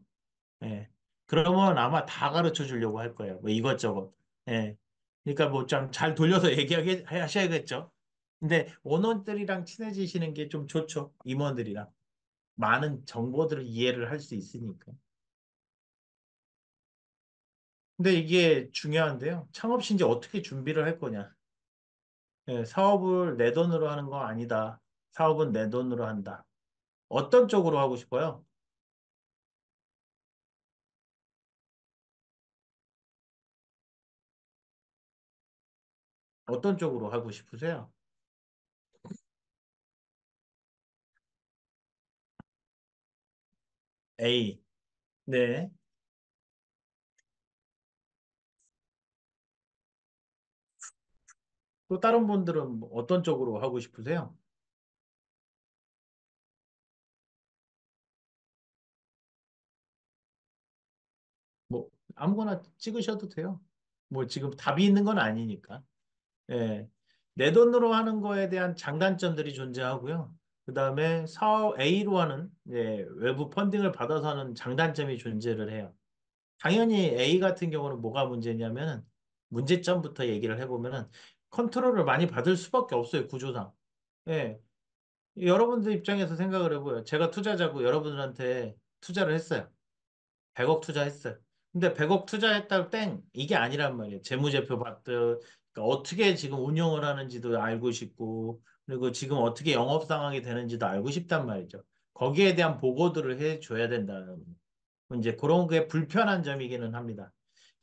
예. 그러면 아마 다 가르쳐 주려고 할 거예요. 뭐 이것저것. 예. 그러니까 뭐 좀 잘 돌려서 얘기하게 하셔야겠죠. 근데 오너들이랑 친해지시는 게 좀 좋죠. 임원들이랑. 많은 정보들을 이해를 할 수 있으니까. 근데 이게 중요한데요. 창업 신지 어떻게 준비를 할 거냐. 예, 사업을 내 돈으로 하는 거 아니다. 사업은 내 돈으로 한다. 어떤 쪽으로 하고 싶어요? 어떤 쪽으로 하고 싶으세요? A. 네. 또 다른 분들은 뭐 어떤 쪽으로 하고 싶으세요? 뭐 아무거나 찍으셔도 돼요. 뭐 지금 답이 있는 건 아니니까. 예. 내 돈으로 하는 거에 대한 장단점들이 존재하고요. 그다음에 사업 A로 하는 외부 펀딩을 받아서 하는 장단점이 존재를 해요. 당연히 A 같은 경우는 뭐가 문제냐면은 문제점부터 얘기를 해보면은 컨트롤을 많이 받을 수밖에 없어요, 구조상. 예. 여러분들 입장에서 생각을 해보요. 제가 투자자고 여러분들한테 투자를 했어요. 100억 투자했어요. 근데 100억 투자했다고 땡! 이게 아니란 말이에요. 재무제표 봤듯, 그러니까 어떻게 지금 운영을 하는지도 알고 싶고, 그리고 지금 어떻게 영업 상황이 되는지도 알고 싶단 말이죠. 거기에 대한 보고들을 해줘야 된다는 이제 그런 게 불편한 점이기는 합니다.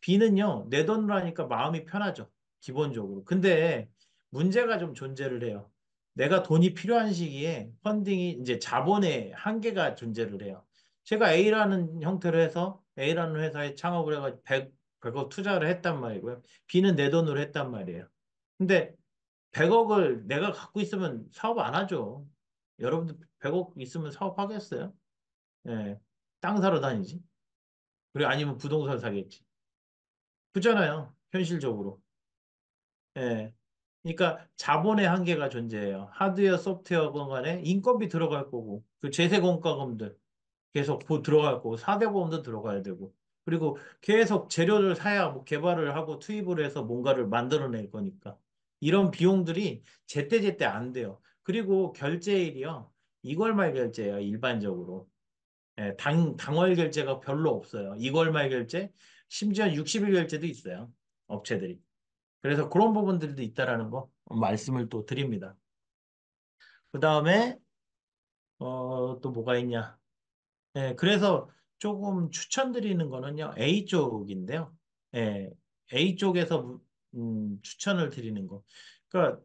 B는요, 내 돈으로 하니까 마음이 편하죠. 기본적으로. 근데 문제가 좀 존재를 해요. 내가 돈이 필요한 시기에 펀딩이 이제 자본의 한계가 존재를 해요. 제가 A라는 형태로 해서 A라는 회사에 창업을 해가지고 100억 투자를 했단 말이고요. B는 내 돈으로 했단 말이에요. 근데 100억을 내가 갖고 있으면 사업 안 하죠. 여러분들 100억 있으면 사업하겠어요? 예. 땅 사러 다니지. 그리고 아니면 부동산 사겠지. 그잖아요. 현실적으로. 예. 그러니까 자본의 한계가 존재해요. 하드웨어, 소프트웨어건 간에 인건비 들어갈 거고, 그 제세 공과금들 계속 들어갈 거고, 4대 보험도 들어가야 되고, 그리고 계속 재료를 사야 뭐 개발을 하고 투입을 해서 뭔가를 만들어낼 거니까. 이런 비용들이 제때제때 안 돼요. 그리고 결제일이요. 이월 말 결제예요, 일반적으로. 예, 당월 결제가 별로 없어요. 2월 말 결제, 심지어 60일 결제도 있어요. 업체들이. 그래서 그런 부분들도 있다라는 거 말씀을 또 드립니다. 그 다음에, 또 뭐가 있냐. 예, 그래서 조금 추천드리는 거는요, A 쪽인데요. 예, A 쪽에서, 추천을 드리는 거. 그러니까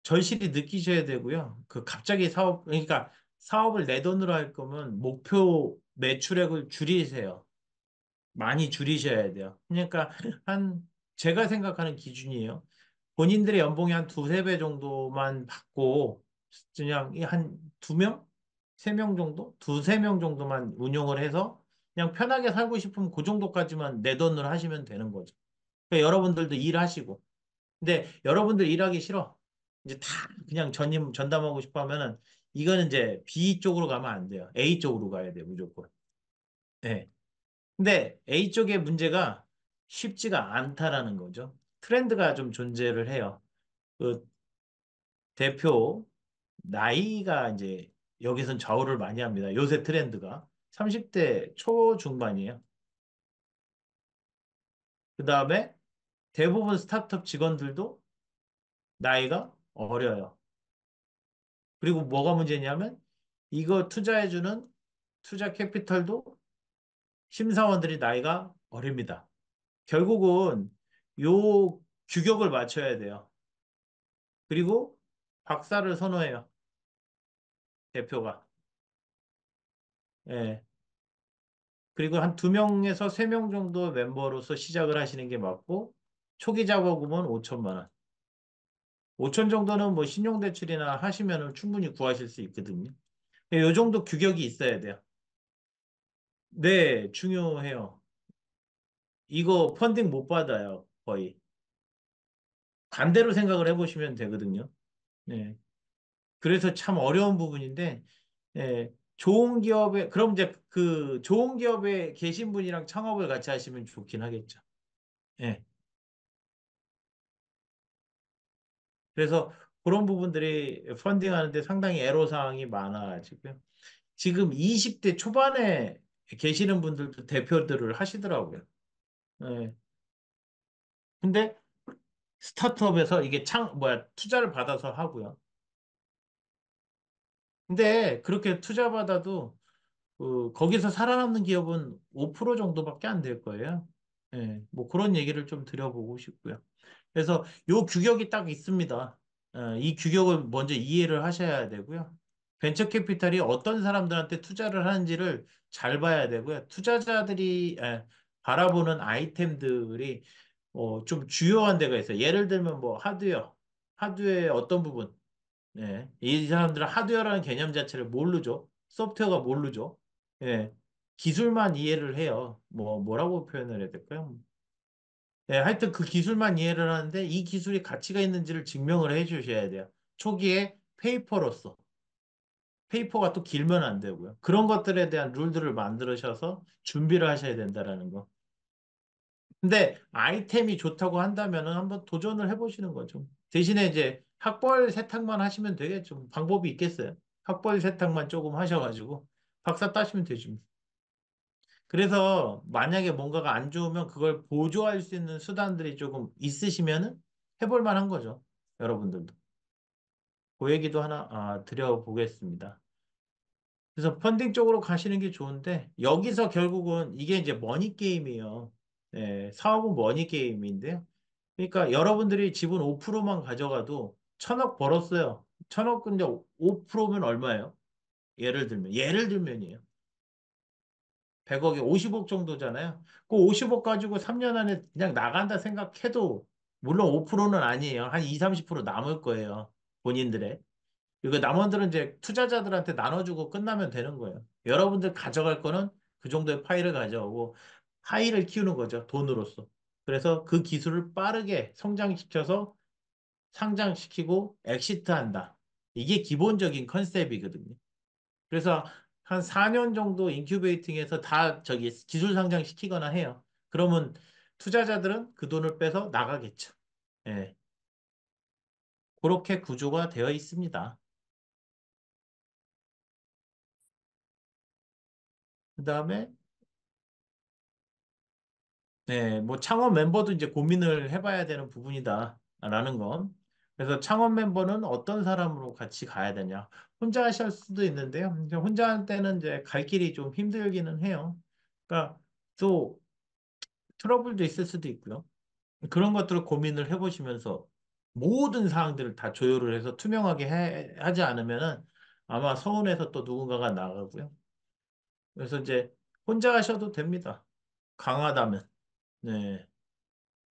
절실히 느끼셔야 되고요. 그 갑자기 그러니까 사업을 내 돈으로 할 거면 목표 매출액을 줄이세요. 많이 줄이셔야 돼요. 그러니까 한 제가 생각하는 기준이에요. 본인들의 연봉이 한 두세 배 정도만 받고 그냥 한 두 명? 세 명 정도? 두세 명 정도만 운용을 해서 그냥 편하게 살고 싶으면 그 정도까지만 내 돈으로 하시면 되는 거죠. 그러니까 여러분들도 일하시고. 근데 여러분들 일하기 싫어. 이제 다 그냥 전담하고 싶어 하면은 이거는 이제 B 쪽으로 가면 안 돼요. A 쪽으로 가야 돼요, 무조건. 네. 근데 A 쪽의 문제가 쉽지가 않다라는 거죠. 트렌드가 좀 존재를 해요. 그 대표 나이가 이제 여기선 좌우를 많이 합니다. 요새 트렌드가 30대 초중반이에요. 그 다음에 대부분 스타트업 직원들도 나이가 어려요. 그리고 뭐가 문제냐면 이거 투자해주는 투자 캐피털도 심사원들이 나이가 어립니다. 결국은 요 규격을 맞춰야 돼요. 그리고 박사를 선호해요. 대표가. 예. 그리고 한 두 명에서 세 명 정도 멤버로서 시작을 하시는 게 맞고, 초기 작업금은 5천만 원. 5천 정도는 뭐 신용대출이나 하시면은 충분히 구하실 수 있거든요. 예, 요 정도 규격이 있어야 돼요. 네, 중요해요. 이거 펀딩 못 받아요, 거의. 반대로 생각을 해보시면 되거든요. 네. 그래서 참 어려운 부분인데, 예, 좋은 기업에, 그럼 이제 그 좋은 기업에 계신 분이랑 창업을 같이 하시면 좋긴 하겠죠. 예. 그래서 그런 부분들이 펀딩 하는데 상당히 애로사항이 많아지고요. 지금 20대 초반에 계시는 분들도 대표들을 하시더라고요. 예. 근데 스타트업에서 이게 투자를 받아서 하고요. 근데 그렇게 투자 받아도 거기서 살아남는 기업은 5% 정도밖에 안 될 거예요. 예, 뭐 그런 얘기를 좀 드려보고 싶고요. 그래서 요 규격이 딱 있습니다. 이 규격을 먼저 이해를 하셔야 되고요. 벤처 캐피탈이 어떤 사람들한테 투자를 하는지를 잘 봐야 되고요. 투자자들이 바라보는 아이템들이 좀 주요한 데가 있어요. 예를 들면 뭐 하드웨어의 어떤 부분. 예, 이 사람들은 하드웨어라는 개념 자체를 모르죠. 소프트웨어가 모르죠. 예, 기술만 이해를 해요. 뭐라고 표현을 해야 될까요? 예, 하여튼 그 기술만 이해를 하는데 이 기술이 가치가 있는지를 증명을 해 주셔야 돼요. 초기에 페이퍼로서. 페이퍼가 또 길면 안 되고요. 그런 것들에 대한 룰들을 만들으셔서 준비를 하셔야 된다라는 거. 근데 아이템이 좋다고 한다면은 한번 도전을 해보시는 거죠. 대신에 이제 학벌 세탁만 하시면 되겠죠. 방법이 있겠어요. 학벌 세탁만 조금 하셔가지고 박사 따시면 되죠. 그래서 만약에 뭔가가 안 좋으면 그걸 보조할 수 있는 수단들이 조금 있으시면은 해볼 만한 거죠. 여러분들도. 그 얘기도 하나 드려보겠습니다. 그래서 펀딩 쪽으로 가시는 게 좋은데 여기서 결국은 이게 이제 머니 게임이에요. 네, 사업은 머니 게임인데요. 그러니까 여러분들이 지분 5%만 가져가도 1,000억 벌었어요. 1,000억 근데 5%면 얼마예요? 예를 들면이에요. 100억에 50억 정도잖아요. 그 50억 가지고 3년 안에 그냥 나간다 생각해도 물론 5%는 아니에요. 한 2, 30% 남을 거예요. 본인들의. 그리고 남원들은 이제 투자자들한테 나눠주고 끝나면 되는 거예요. 여러분들 가져갈 거는 그 정도의 파이를 가져오고 파이를 키우는 거죠. 돈으로서. 그래서 그 기술을 빠르게 성장시켜서 상장시키고 엑시트한다. 이게 기본적인 컨셉이거든요. 그래서 한 4년 정도 인큐베이팅해서 다 저기 기술 상장시키거나 해요. 그러면 투자자들은 그 돈을 빼서 나가겠죠. 예. 그렇게 구조가 되어 있습니다. 그다음에 네, 뭐 창업 멤버도 이제 고민을 해봐야 되는 부분이다라는 건. 그래서 창업 멤버는 어떤 사람으로 같이 가야 되냐. 혼자 하실 수도 있는데요. 이제 혼자 할 때는 이제 갈 길이 좀 힘들기는 해요. 그러니까 또 트러블도 있을 수도 있고요. 그런 것들을 고민을 해보시면서 모든 사항들을 다 조율을 해서 투명하게 하지 않으면은 아마 서운해서 또 누군가가 나가고요. 그래서 이제 혼자 하셔도 됩니다. 강하다면. 네.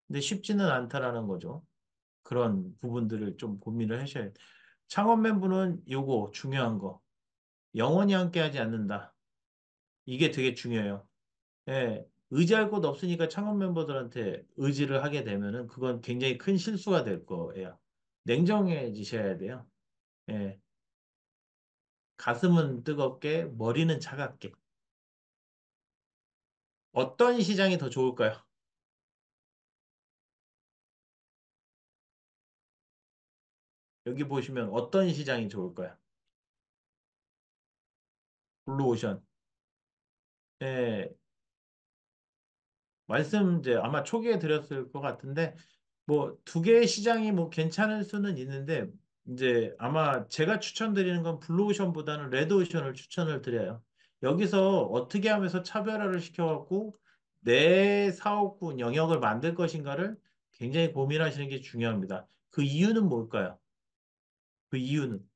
근데 쉽지는 않다라는 거죠. 그런 부분들을 좀 고민을 하셔야 돼요. 창업 멤버는 요거 중요한 거. 영원히 함께 하지 않는다. 이게 되게 중요해요. 예. 의지할 곳 없으니까 창업 멤버들한테 의지를 하게 되면은 그건 굉장히 큰 실수가 될 거예요. 냉정해지셔야 돼요. 예. 가슴은 뜨겁게, 머리는 차갑게. 어떤 시장이 더 좋을까요? 여기 보시면 어떤 시장이 좋을까요? 블루오션. 예. 말씀 이제 아마 초기에 드렸을 것 같은데 뭐 두 개의 시장이 뭐 괜찮을 수는 있는데 이제 아마 제가 추천드리는 건 블루오션보다는 레드오션을 추천을 드려요. 여기서 어떻게 하면서 차별화를 시켜갖고 내 사업군 영역을 만들 것인가를 굉장히 고민하시는 게 중요합니다. 그 이유는 뭘까요? 그 이유는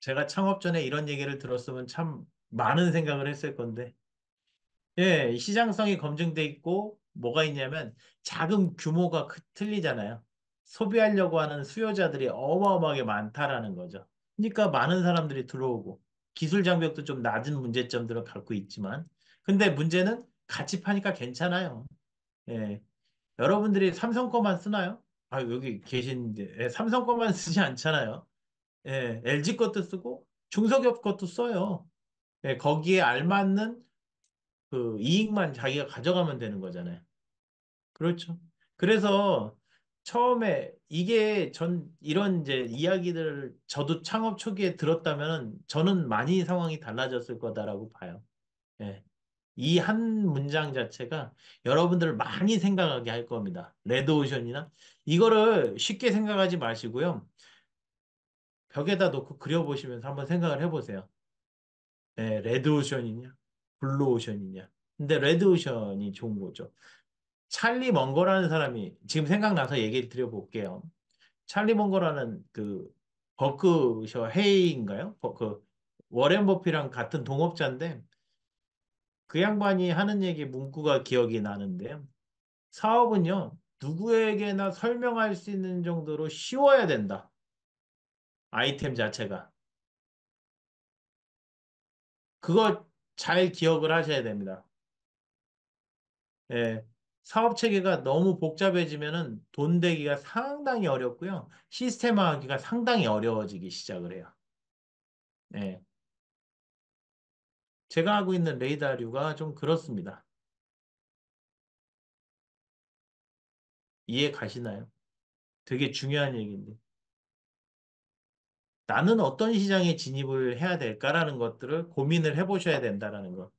제가 창업 전에 이런 얘기를 들었으면 참 많은 생각을 했을 건데. 예, 시장성이 검증돼 있고 뭐가 있냐면 자금 규모가 틀리잖아요. 소비하려고 하는 수요자들이 어마어마하게 많다라는 거죠. 그러니까 많은 사람들이 들어오고 기술 장벽도 좀 낮은 문제점들을 갖고 있지만 근데 문제는 같이 파니까 괜찮아요. 예. 여러분들이 삼성 거만 쓰나요? 아, 여기 계신데 예, 삼성 거만 쓰지 않잖아요. 예, LG 것도 쓰고 중소기업 것도 써요. 예, 거기에 알맞는 그 이익만 자기가 가져가면 되는 거잖아요. 그렇죠. 그래서 처음에 이게 전 이런 이제 이야기들을 저도 창업 초기에 들었다면 저는 많이 상황이 달라졌을 거다라고 봐요. 예. 이 한 문장 자체가 여러분들을 많이 생각하게 할 겁니다. 레드오션이나 이거를 쉽게 생각하지 마시고요. 벽에다 놓고 그려보시면서 한번 생각을 해보세요. 예, 레드오션이냐, 블루오션이냐. 근데 레드오션이 좋은 거죠. 찰리 먼거라는 사람이 지금 생각나서 얘기를 드려볼게요. 찰리 먼거라는 그 버크셔 헤이인가요? 그 워렌 버핏이랑 같은 동업자인데 그 양반이 하는 얘기 문구가 기억이 나는데요. 사업은요, 누구에게나 설명할 수 있는 정도로 쉬워야 된다. 아이템 자체가. 그거 잘 기억을 하셔야 됩니다. 예. 사업 체계가 너무 복잡해지면은 돈 되기가 상당히 어렵고요. 시스템화하기가 상당히 어려워지기 시작을 해요. 예. 제가 하고 있는 레이더류가 좀 그렇습니다. 이해 가시나요? 되게 중요한 얘기인데. 나는 어떤 시장에 진입을 해야 될까라는 것들을 고민을 해보셔야 된다라는 거.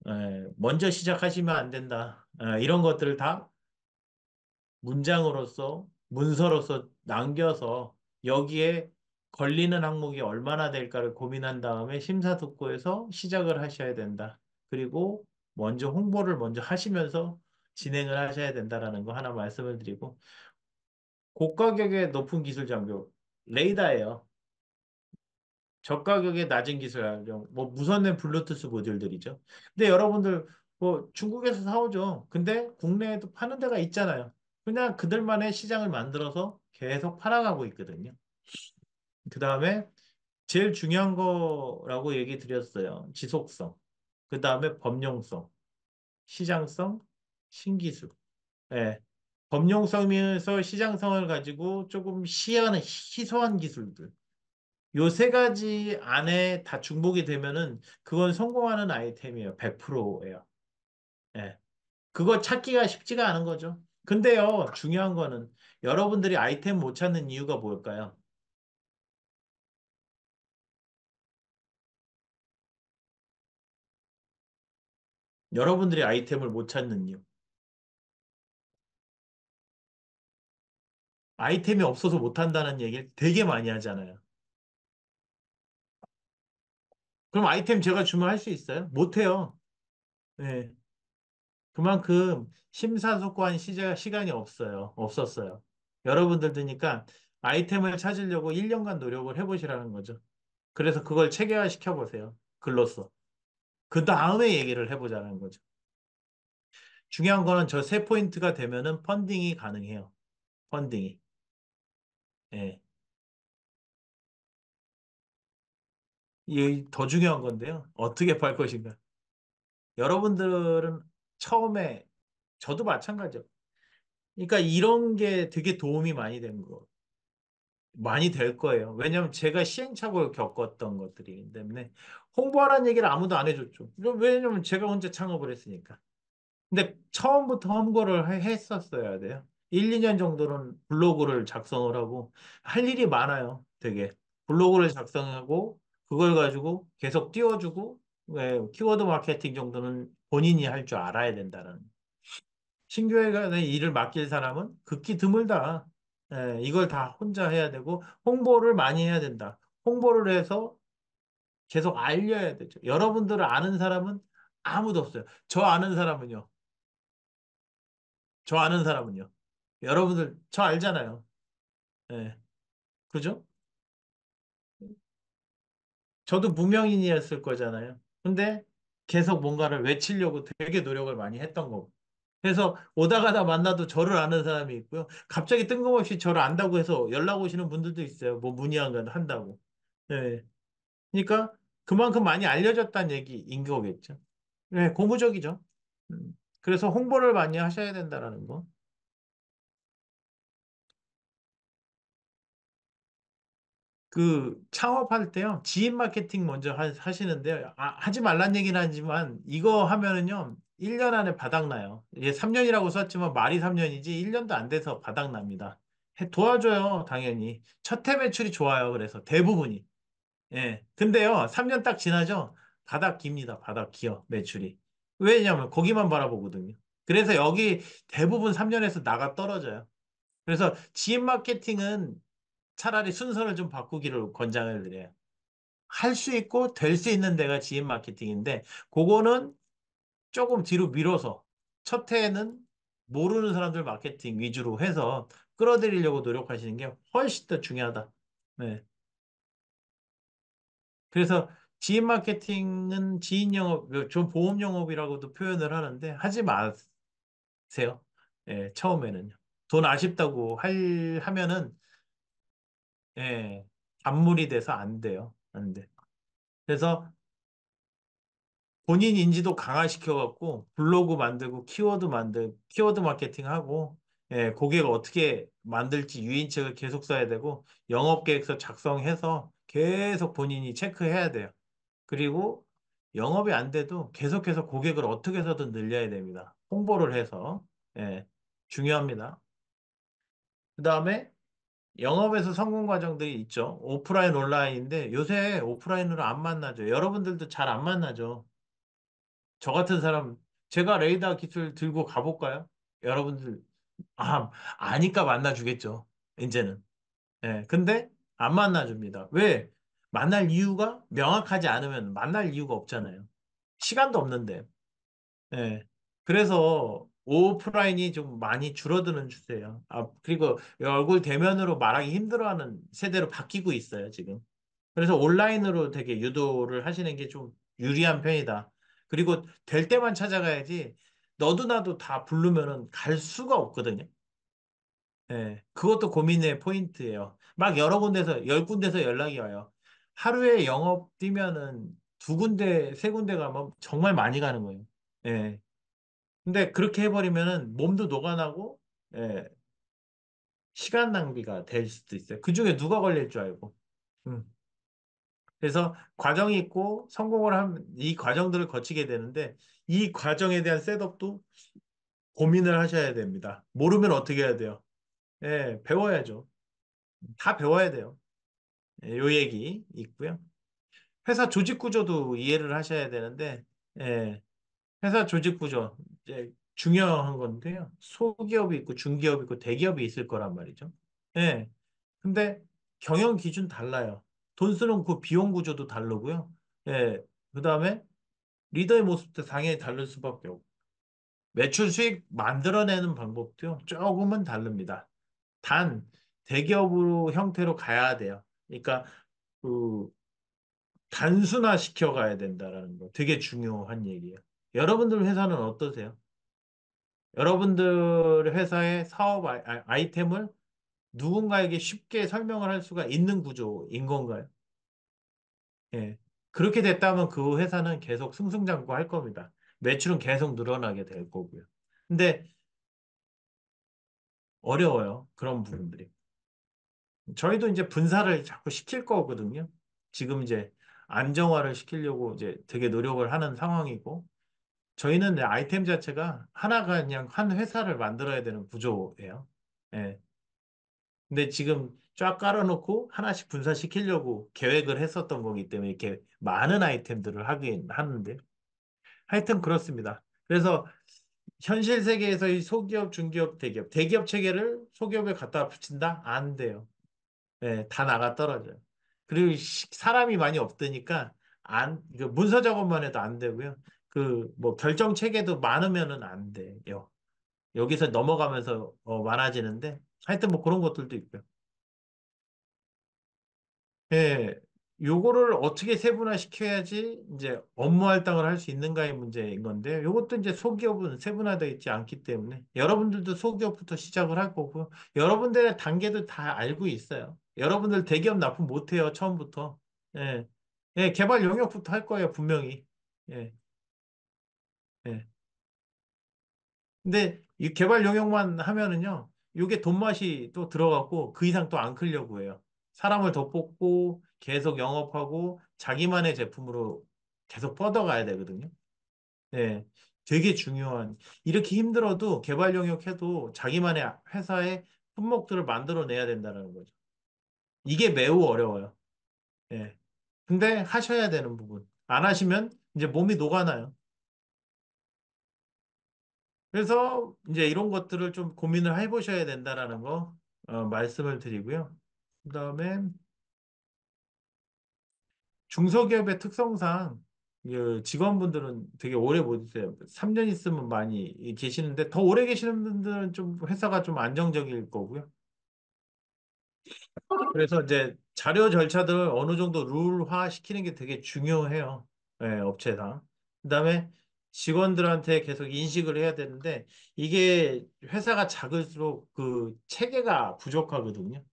예. 먼저 시작하시면 안 된다. 이런 것들을 다 문장으로서, 문서로서 남겨서 여기에 걸리는 항목이 얼마나 될까를 고민한 다음에 심사숙고해서 시작을 하셔야 된다. 그리고 먼저 홍보를 먼저 하시면서 진행을 하셔야 된다라는 거 하나 말씀을 드리고 고가격의 높은 기술 장벽 레이더예요. 저가격의 낮은 기술 장벽 뭐 무선의 블루투스 모듈들이죠. 근데 여러분들 뭐 중국에서 사오죠. 근데 국내에도 파는 데가 있잖아요. 그냥 그들만의 시장을 만들어서 계속 팔아가고 있거든요. 그 다음에 제일 중요한 거라고 얘기 드렸어요. 지속성. 그 다음에 범용성, 시장성, 신기술. 예. 범용성에서 시장성을 가지고 조금 시한, 희소한 기술들. 요 세 가지 안에 다 중복이 되면은 그건 성공하는 아이템이에요. 100%예요. 예. 그거 찾기가 쉽지가 않은 거죠. 근데요, 중요한 거는 여러분들이 아이템 못 찾는 이유가 뭘까요? 여러분들이 아이템을 못 찾는 이유. 아이템이 없어서 못 한다는 얘기를 되게 많이 하잖아요. 그럼 아이템 제가 주면 할 수 있어요? 못 해요. 예. 그만큼 심사숙고한 시간이 없어요. 없었어요. 여러분들 드니까 아이템을 찾으려고 1년간 노력을 해보시라는 거죠. 그래서 그걸 체계화 시켜보세요. 글로써. 그 다음에 얘기를 해보자는 거죠. 중요한 거는 저 세 포인트가 되면은 펀딩이 가능해요. 펀딩이. 예. 이게 더 중요한 건데요. 어떻게 팔 것인가. 여러분들은 처음에 저도 마찬가지죠. 그러니까 이런 게 되게 도움이 많이 된 거. 많이 될 거예요. 왜냐하면 제가 시행착오를 겪었던 것들이기 때문에 홍보하라는 얘기를 아무도 안 해줬죠. 왜냐하면 제가 혼자 창업을 했으니까. 근데 처음부터 홍보를 했었어야 돼요. 1, 2년 정도는 블로그를 작성을 하고 할 일이 많아요. 되게. 블로그를 작성하고 그걸 가지고 계속 띄워주고 왜 키워드 마케팅 정도는 본인이 할 줄 알아야 된다는. 신규회관에 일을 맡길 사람은 극히 드물다. 이걸 다 혼자 해야 되고 홍보를 많이 해야 된다. 홍보를 해서 계속 알려야 되죠. 여러분들을 아는 사람은 아무도 없어요. 저 아는 사람은요. 저 아는 사람은요. 여러분들 저 알잖아요. 예. 그죠? 저도 무명인이었을 거잖아요. 근데 계속 뭔가를 외치려고 되게 노력을 많이 했던 거고. 그래서 오다 가다 만나도 저를 아는 사람이 있고요. 갑자기 뜬금없이 저를 안다고 해서 연락 오시는 분들도 있어요. 뭐 문의한 건 한다고. 네. 그러니까 그만큼 많이 알려졌다는 얘기인 거겠죠. 네, 고무적이죠. 그래서 홍보를 많이 하셔야 된다라는 거. 창업할 때요, 지인 마케팅 먼저 하시는데요. 하지 말란 얘기는 하지만 이거 하면은요, 1년 안에 바닥나요. 이게 3년이라고 썼지만 말이 3년이지 1년도 안 돼서 바닥납니다. 도와줘요, 당연히. 첫 해 매출이 좋아요. 그래서 대부분이. 예. 근데요, 3년 딱 지나죠? 바닥 깁니다. 바닥 기어, 매출이. 왜냐면 거기만 바라보거든요. 그래서 여기 대부분 3년에서 나가 떨어져요. 그래서 지인 마케팅은 차라리 순서를 좀 바꾸기를 권장을 드려요. 할 수 있고 될 수 있는 데가 지인 마케팅인데, 그거는 조금 뒤로 밀어서 첫 해에는 모르는 사람들 마케팅 위주로 해서 끌어들이려고 노력하시는 게 훨씬 더 중요하다. 네. 그래서 지인 마케팅은 지인 영업, 좀 보험 영업이라고도 표현을 하는데 하지 마세요. 예, 처음에는요. 돈 아쉽다고 하면은, 예, 단물이 돼서 안 돼요. 안 돼. 그래서 본인 인지도 강화시켜갖고 블로그 만들고 키워드 마케팅하고, 예, 고객을 어떻게 만들지 유인책을 계속 써야 되고 영업계획서 작성해서 계속 본인이 체크해야 돼요. 그리고 영업이 안 돼도 계속해서 고객을 어떻게 해서든 늘려야 됩니다. 홍보를 해서. 예, 중요합니다. 그 다음에 영업에서 성공 과정들이 있죠. 오프라인, 온라인인데 요새 오프라인으로 안 만나죠. 여러분들도 잘 안 만나죠. 저 같은 사람, 제가 레이더 기술 들고 가볼까요? 여러분들, 아니까 만나주겠죠. 이제는. 예, 근데 안 만나줍니다. 왜? 만날 이유가 명확하지 않으면 만날 이유가 없잖아요. 시간도 없는데. 예. 그래서 오프라인이 좀 많이 줄어드는 추세예요. 그리고 얼굴 대면으로 말하기 힘들어하는 세대로 바뀌고 있어요, 지금. 그래서 온라인으로 되게 유도를 하시는 게 좀 유리한 편이다. 그리고 될 때만 찾아가야지 너도 나도 다 부르면은 갈 수가 없거든요. 예. 그것도 고민의 포인트예요. 막 여러 군데서, 열 군데서 연락이 와요. 하루에 영업 뛰면은 두 군데, 세 군데 가면 정말 많이 가는 거예요. 예. 근데 그렇게 해버리면은 몸도 녹아나고, 예, 시간 낭비가 될 수도 있어요. 그 중에 누가 걸릴 줄 알고. 음. 그래서 과정이 있고 성공을 하면 이 과정들을 거치게 되는데 이 과정에 대한 셋업도 고민을 하셔야 됩니다. 모르면 어떻게 해야 돼요? 예, 배워야죠. 다 배워야 돼요. 예, 요 얘기 있고요. 회사 조직 구조도 이해를 하셔야 되는데, 예, 회사 조직 구조 이제 중요한 건데요. 소기업이 있고 중기업이 있고 대기업이 있을 거란 말이죠. 예. 근데 경영 기준 달라요. 돈 쓰는 그 비용 구조도 다르고요. 예. 그다음에 리더의 모습도 당연히 다를 수밖에 없고 매출 수익 만들어내는 방법도요. 조금은 다릅니다. 단 대기업으로 형태로 가야 돼요. 그러니까 그 단순화 시켜 가야 된다라는 거 되게 중요한 얘기예요. 여러분들 회사는 어떠세요? 여러분들 회사의 사업 아이템을 누군가에게 쉽게 설명을 할 수가 있는 구조인 건가요? 예. 그렇게 됐다면 그 회사는 계속 승승장구할 겁니다. 매출은 계속 늘어나게 될 거고요. 근데 어려워요. 그런 부분들이. 저희도 이제 분사를 자꾸 시킬 거거든요. 지금 이제 안정화를 시키려고 이제 되게 노력을 하는 상황이고, 저희는 아이템 자체가 하나가 그냥 한 회사를 만들어야 되는 구조예요. 예. 근데 지금 쫙 깔아놓고 하나씩 분사시키려고 계획을 했었던 거기 때문에 이렇게 많은 아이템들을 하긴 하는데, 하여튼 그렇습니다. 그래서 현실 세계에서 이 소기업, 중기업, 대기업 체계를 소기업에 갖다 붙인다? 안 돼요. 예, 다 나가 떨어져요. 그리고 사람이 많이 없으니까 그 문서 작업만 해도 안 되고요. 뭐 결정 체계도 많으면은 안 돼요. 여기서 넘어가면서 많아지는데 하여튼 뭐 그런 것들도 있고요. 예, 요거를 어떻게 세분화시켜야지 이제 업무 할당을 할 수 있는가의 문제인 건데, 요것도 이제 소기업은 세분화되어 있지 않기 때문에 여러분들도 소기업부터 시작을 할 거고요. 여러분들의 단계도 다 알고 있어요. 여러분들 대기업 납품 못 해요, 처음부터. 예. 예, 개발 영역부터 할 거예요, 분명히. 예. 예. 근데 이 개발 영역만 하면은요, 이게 돈맛이 또 들어가고 그 이상 또 안 크려고 해요. 사람을 더 뽑고 계속 영업하고 자기만의 제품으로 계속 뻗어가야 되거든요. 네. 되게 중요한, 이렇게 힘들어도 개발 영역 해도 자기만의 회사의 품목들을 만들어내야 된다는 거죠. 이게 매우 어려워요. 예. 근데 하셔야 되는 부분. 안 하시면 이제 몸이 녹아나요. 그래서 이제 이런 것들을 좀 고민을 해보셔야 된다라는 거 말씀을 드리고요. 그다음에 중소기업의 특성상 그 직원분들은 되게 오래 못 있어요. 3년 있으면 많이 계시는데 더 오래 계시는 분들은 좀 회사가 좀 안정적일 거고요. 그래서 이제 자료 절차들을 어느 정도 룰화 시키는 게 되게 중요해요. 예, 업체상. 그다음에 직원들한테 계속 인식을 해야 되는데 이게 회사가 작을수록 그 체계가 부족하거든요.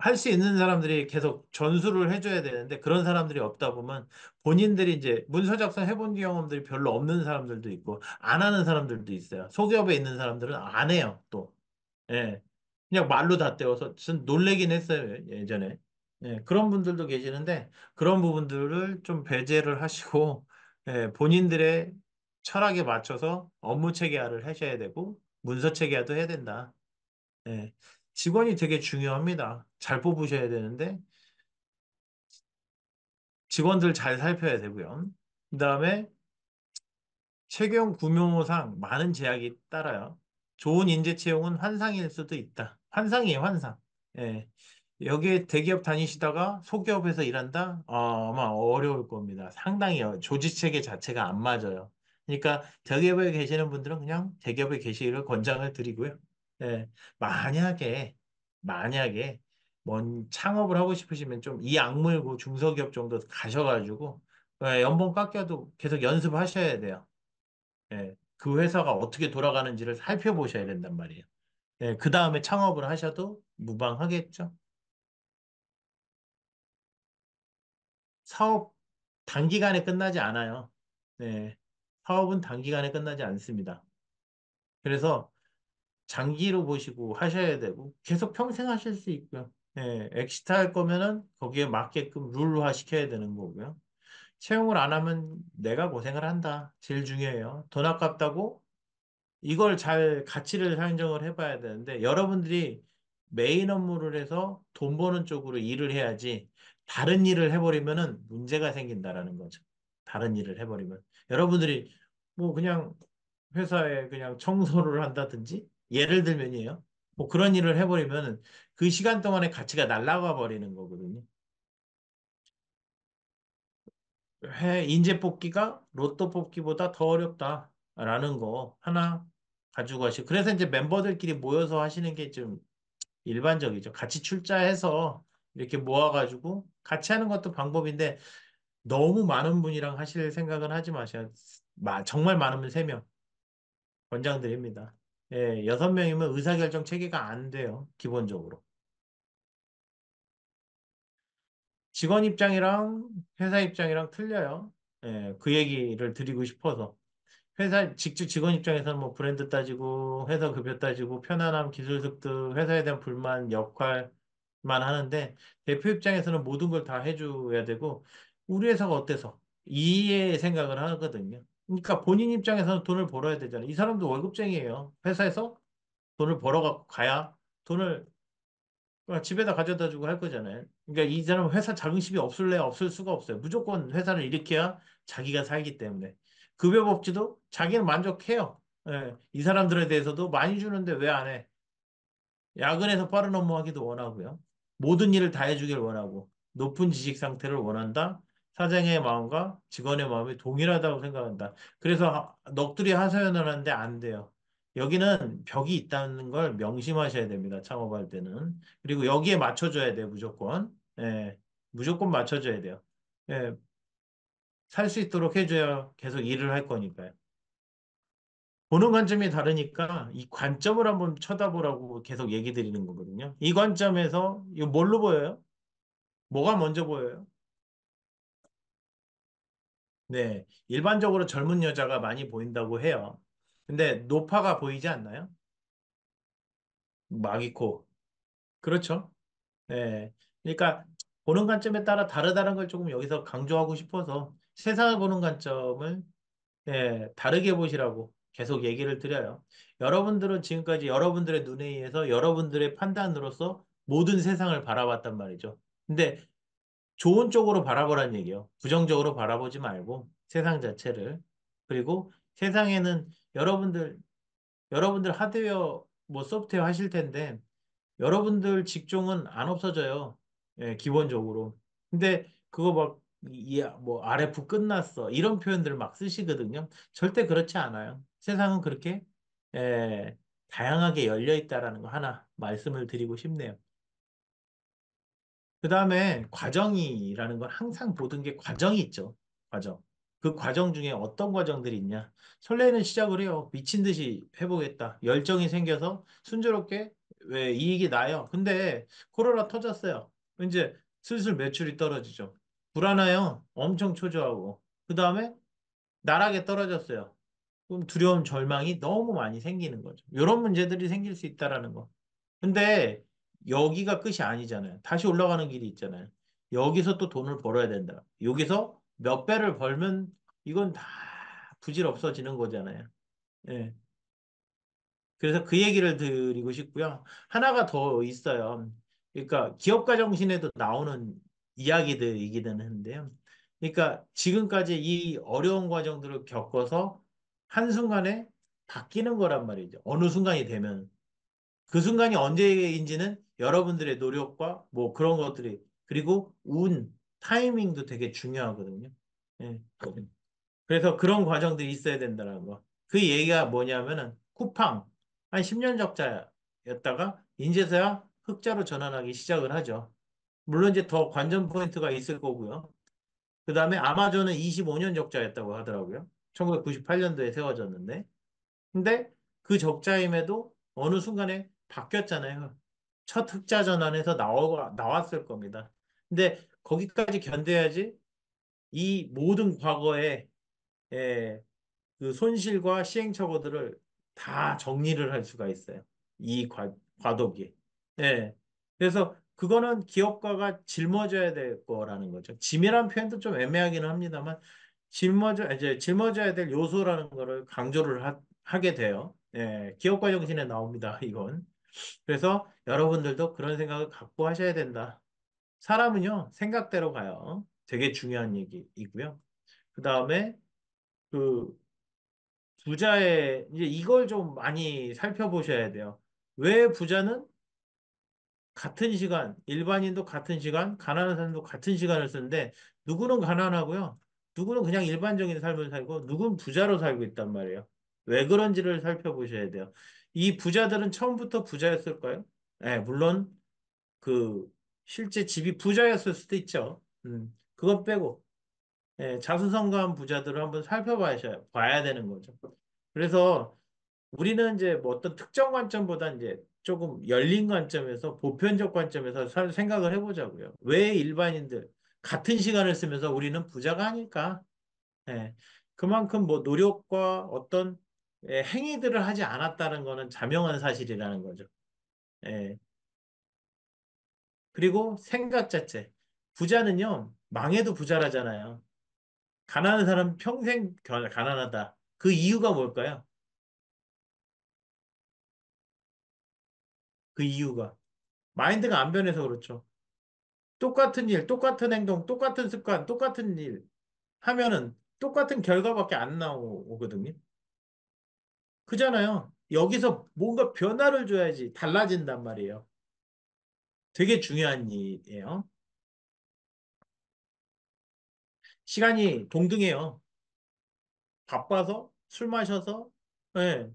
할 수 있는 사람들이 계속 전수를 해줘야 되는데 그런 사람들이 없다 보면 본인들이 이제 문서 작성 해본 경험들이 별로 없는 사람들도 있고 안 하는 사람들도 있어요. 소기업에 있는 사람들은 안 해요, 또. 예. 그냥 말로 다 때워서 전 놀래긴 했어요, 예전에. 예, 그런 분들도 계시는데 그런 부분들을 좀 배제를 하시고 예, 본인들의 철학에 맞춰서 업무 체계화를 하셔야 되고 문서 체계화도 해야 된다. 예. 직원이 되게 중요합니다. 잘 뽑으셔야 되는데 직원들 잘 살펴야 되고요. 그다음에 채용 구조상 많은 제약이 따라요. 좋은 인재 채용은 환상일 수도 있다. 환상이에요, 환상. 예. 여기에 대기업 다니시다가 소기업에서 일한다? 아마 어려울 겁니다. 상당히요. 조직 체계 자체가 안 맞아요. 그러니까 대기업에 계시는 분들은 그냥 대기업에 계시기를 권장을 드리고요. 예. 만약에, 만약에, 창업을 하고 싶으시면 좀 이 악물고 중소기업 정도 가셔가지고, 연봉 깎여도 계속 연습하셔야 돼요. 예, 그 회사가 어떻게 돌아가는지를 살펴보셔야 된단 말이에요. 예, 그 다음에 창업을 하셔도 무방하겠죠. 사업 단기간에 끝나지 않아요. 네, 사업은 단기간에 끝나지 않습니다. 그래서 장기로 보시고 하셔야 되고 계속 평생 하실 수 있고요. 예, 엑시트 할 거면은 거기에 맞게끔 룰화 시켜야 되는 거고요. 채용을 안 하면 내가 고생을 한다. 제일 중요해요. 돈 아깝다고 이걸 잘 가치를 산정을 해봐야 되는데 여러분들이 메인 업무를 해서 돈 버는 쪽으로 일을 해야지 다른 일을 해버리면은 문제가 생긴다라는 거죠. 다른 일을 해버리면 여러분들이 뭐 그냥 회사에 그냥 청소를 한다든지 예를 들면이에요. 뭐 그런 일을 해버리면 그 시간 동안의 가치가 날아가 버리는 거거든요. 인재 뽑기가 로또 뽑기보다 더 어렵다라는 거 하나 가지고 가시고 그래서 이제 멤버들끼리 모여서 하시는 게 좀 일반적이죠. 같이 출자해서 이렇게 모아가지고 같이 하는 것도 방법인데 너무 많은 분이랑 하실 생각은 하지 마셔요. 정말 많으면 3명 권장드립니다. 예, 6명이면 의사결정 체계가 안 돼요. 기본적으로. 직원 입장이랑 회사 입장이랑 틀려요. 예, 그 얘기를 드리고 싶어서. 회사 직접 직원 입장에서는 뭐 브랜드 따지고 회사 급여 따지고 편안함, 기술 습득, 회사에 대한 불만, 역할만 하는데 대표 입장에서는 모든 걸 다 해줘야 되고 우리 회사가 어때서 이의 생각을 하거든요. 그러니까 본인 입장에서는 돈을 벌어야 되잖아요. 이 사람도 월급쟁이에요. 회사에서 돈을 벌어갖고 가야 돈을 집에다 가져다 주고 할 거잖아요. 그러니까 이 사람은 회사 자긍심이 없을래 없을 수가 없어요. 무조건 회사를 일으켜야 자기가 살기 때문에. 급여복지도 자기는 만족해요. 예, 이 사람들에 대해서도 많이 주는데 왜 안 해? 야근에서 빠른 업무 하기도 원하고요. 모든 일을 다 해주길 원하고 높은 지식 상태를 원한다. 사장의 마음과 직원의 마음이 동일하다고 생각한다. 그래서 넋두리 하소연을 하는데 안 돼요. 여기는 벽이 있다는 걸 명심하셔야 됩니다. 창업할 때는. 그리고 여기에 맞춰줘야 돼요, 무조건. 예. 무조건 맞춰줘야 돼요. 예, 살 수 있도록 해줘야 계속 일을 할 거니까요. 보는 관점이 다르니까 이 관점을 한번 쳐다보라고 계속 얘기 드리는 거거든요. 이 관점에서 이거 뭘로 보여요? 뭐가 먼저 보여요? 네, 일반적으로 젊은 여자가 많이 보인다고 해요. 근데 노파가 보이지 않나요? 마기코. 그렇죠? 네. 그러니까 보는 관점에 따라 다르다는 걸 조금 여기서 강조하고 싶어서 세상을 보는 관점을 다르게 보시라고 계속 얘기를 드려요. 여러분들은 지금까지 여러분들의 눈에 의해서 여러분들의 판단으로서 모든 세상을 바라봤단 말이죠. 근데 좋은 쪽으로 바라보란 얘기예요. 부정적으로 바라보지 말고 세상 자체를. 그리고 세상에는 여러분들 하드웨어 뭐 소프트웨어 하실 텐데 여러분들 직종은 안 없어져요. 예, 기본적으로. 근데 그거 막, 뭐, RF 끝났어. 이런 표현들을 막 쓰시거든요. 절대 그렇지 않아요. 세상은 그렇게, 예, 다양하게 열려 있다라는 거 하나 말씀을 드리고 싶네요. 그 다음에 과정이라는 건 항상 모든 게 과정이 있죠. 과정. 그 과정 중에 어떤 과정들이 있냐. 설레는 시작을 해요. 미친 듯이 해보겠다. 열정이 생겨서 순조롭게 왜 이익이 나요. 근데 코로나 터졌어요. 이제 슬슬 매출이 떨어지죠. 불안해요. 엄청 초조하고. 그 다음에 나락에 떨어졌어요. 그럼 두려움, 절망이 너무 많이 생기는 거죠. 이런 문제들이 생길 수 있다라는 거. 근데 여기가 끝이 아니잖아요. 다시 올라가는 길이 있잖아요. 여기서 또 돈을 벌어야 된다. 여기서 몇 배를 벌면 이건 다 부질없어지는 거잖아요. 예. 그래서 그 얘기를 드리고 싶고요. 하나가 더 있어요. 그러니까 기업가 정신에도 나오는 이야기들이기는 한데요. 그러니까 지금까지 이 어려운 과정들을 겪어서 한순간에 바뀌는 거란 말이죠. 어느 순간이 되면. 그 순간이 언제인지는 여러분들의 노력과 뭐 그런 것들이, 그리고 운, 타이밍도 되게 중요하거든요. 예. 그래서 그런 과정들이 있어야 된다는 거. 그 얘기가 뭐냐면은 쿠팡 한 10년 적자였다가 인제서야 흑자로 전환하기 시작을 하죠. 물론 이제 더 관전 포인트가 있을 거고요. 그 다음에 아마존은 25년 적자였다고 하더라고요. 1998년도에 세워졌는데. 근데 그 적자임에도 어느 순간에 바뀌었잖아요. 첫 흑자 전환에서 나왔을 겁니다. 근데 거기까지 견뎌야지 이 모든 과거에 예, 그 손실과 시행착오들을 다 정리를 할 수가 있어요. 이 과도기. 예. 그래서 그거는 기업가가 짊어져야 될 거라는 거죠. 짐이라는 표현도 좀 애매하기는 합니다만 이제 짊어져야 될 요소라는 거를 강조를 하게 돼요. 예. 기업가 정신에 나옵니다. 이건. 그래서 여러분들도 그런 생각을 갖고 하셔야 된다. 사람은요, 생각대로 가요. 되게 중요한 얘기이고요. 그 다음에 그 부자의 이제 이걸 좀 많이 살펴보셔야 돼요. 왜 부자는 같은 시간, 일반인도 같은 시간, 가난한 사람도 같은 시간을 쓰는데 누구는 가난하고요. 누구는 그냥 일반적인 삶을 살고 누구는 부자로 살고 있단 말이에요. 왜 그런지를 살펴보셔야 돼요. 이 부자들은 처음부터 부자였을까요? 네, 물론 그 실제 집이 부자였을 수도 있죠. 그것 빼고 자수성가한 부자들을 한번 봐야 되는 거죠. 그래서 우리는 이제 뭐 어떤 특정 관점보다 이제 조금 열린 관점에서 보편적 관점에서 생각을 해보자고요. 왜 일반인들 같은 시간을 쓰면서 우리는 부자가 아닐까? 예. 그만큼 뭐 노력과 어떤 행위들을 하지 않았다는 거는 자명한 사실이라는 거죠. 예. 그리고 생각 자체. 부자는요, 망해도 부자라잖아요. 가난한 사람 평생 가난하다. 그 이유가 뭘까요? 그 이유가. 마인드가 안 변해서 그렇죠. 똑같은 일, 똑같은 행동, 똑같은 습관, 똑같은 일 하면은 똑같은 결과밖에 안 나오거든요. 그잖아요. 여기서 뭔가 변화를 줘야지 달라진단 말이에요. 되게 중요한 일이에요. 시간이 동등해요. 바빠서, 술 마셔서, 예,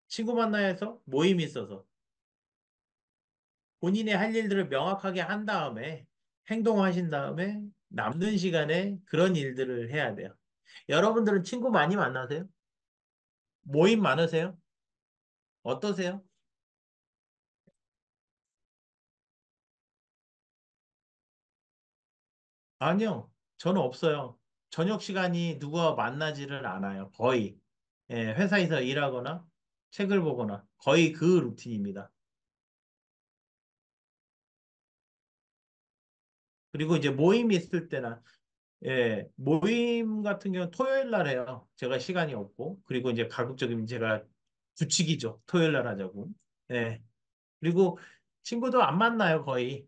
친구 만나야 해서, 모임이 있어서 본인의 할 일들을 명확하게 한 다음에 행동하신 다음에 남는 시간에 그런 일들을 해야 돼요. 여러분들은 친구 많이 만나세요? 모임 많으세요? 어떠세요? 아니요. 저는 없어요. 저녁 시간이 누구와 만나지를 않아요. 거의. 예, 회사에서 일하거나 책을 보거나 거의 그 루틴입니다. 그리고 이제 모임이 있을 때나 예, 모임 같은 경우는 토요일 날 해요. 제가 시간이 없고. 그리고 이제 가급적이면 제가 규칙이죠. 토요일 날 하자고. 예. 그리고 친구도 안 만나요, 거의.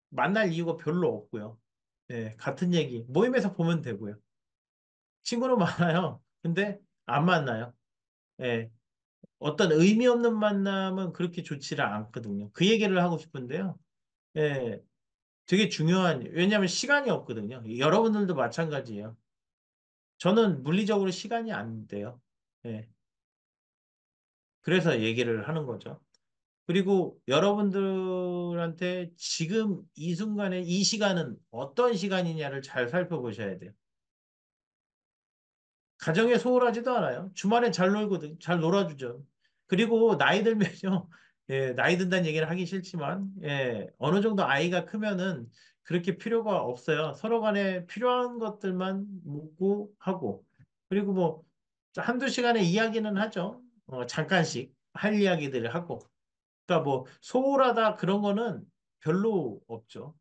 만날 이유가 별로 없고요. 예, 같은 얘기. 모임에서 보면 되고요. 친구는 많아요. 근데 안 만나요. 예. 어떤 의미 없는 만남은 그렇게 좋지를 않거든요. 그 얘기를 하고 싶은데요. 예. 되게 중요한, 왜냐하면 시간이 없거든요. 여러분들도 마찬가지예요. 저는 물리적으로 시간이 안 돼요. 예. 그래서 얘기를 하는 거죠. 그리고 여러분들한테 지금 이 순간에 이 시간은 어떤 시간이냐를 잘 살펴보셔야 돼요. 가정에 소홀하지도 않아요. 주말엔 잘 놀거든, 잘 놀아주죠. 그리고 나이 들면요, 예, 나이 든다는 얘기를 하기 싫지만, 예, 어느 정도 아이가 크면은 그렇게 필요가 없어요. 서로 간에 필요한 것들만 묻고 하고. 그리고 뭐, 한두 시간의 이야기는 하죠. 잠깐씩 할 이야기들을 하고. 그러니까 뭐, 소홀하다 그런 거는 별로 없죠.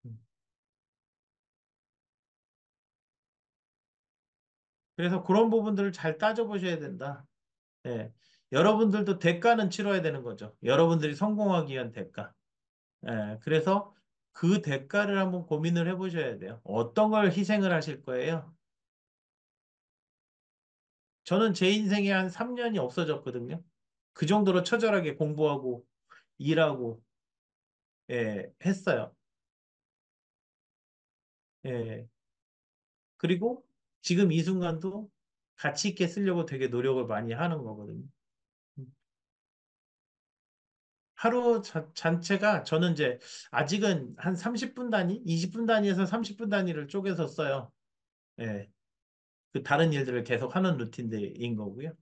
음. 그래서 그런 부분들을 잘 따져보셔야 된다. 예. 여러분들도 대가는 치러야 되는 거죠. 여러분들이 성공하기 위한 대가. 예. 그래서 그 대가를 한번 고민을 해보셔야 돼요. 어떤 걸 희생을 하실 거예요? 저는 제 인생에 한 3년이 없어졌거든요. 그 정도로 처절하게 공부하고 일하고, 예, 했어요. 예. 그리고 지금 이 순간도 가치 있게 쓰려고 되게 노력을 많이 하는 거거든요. 하루 전체가 저는 이제 아직은 한 30분 단위, 20분 단위에서 30분 단위를 쪼개서 써요. 예. 그 다른 일들을 계속 하는 루틴인 거고요.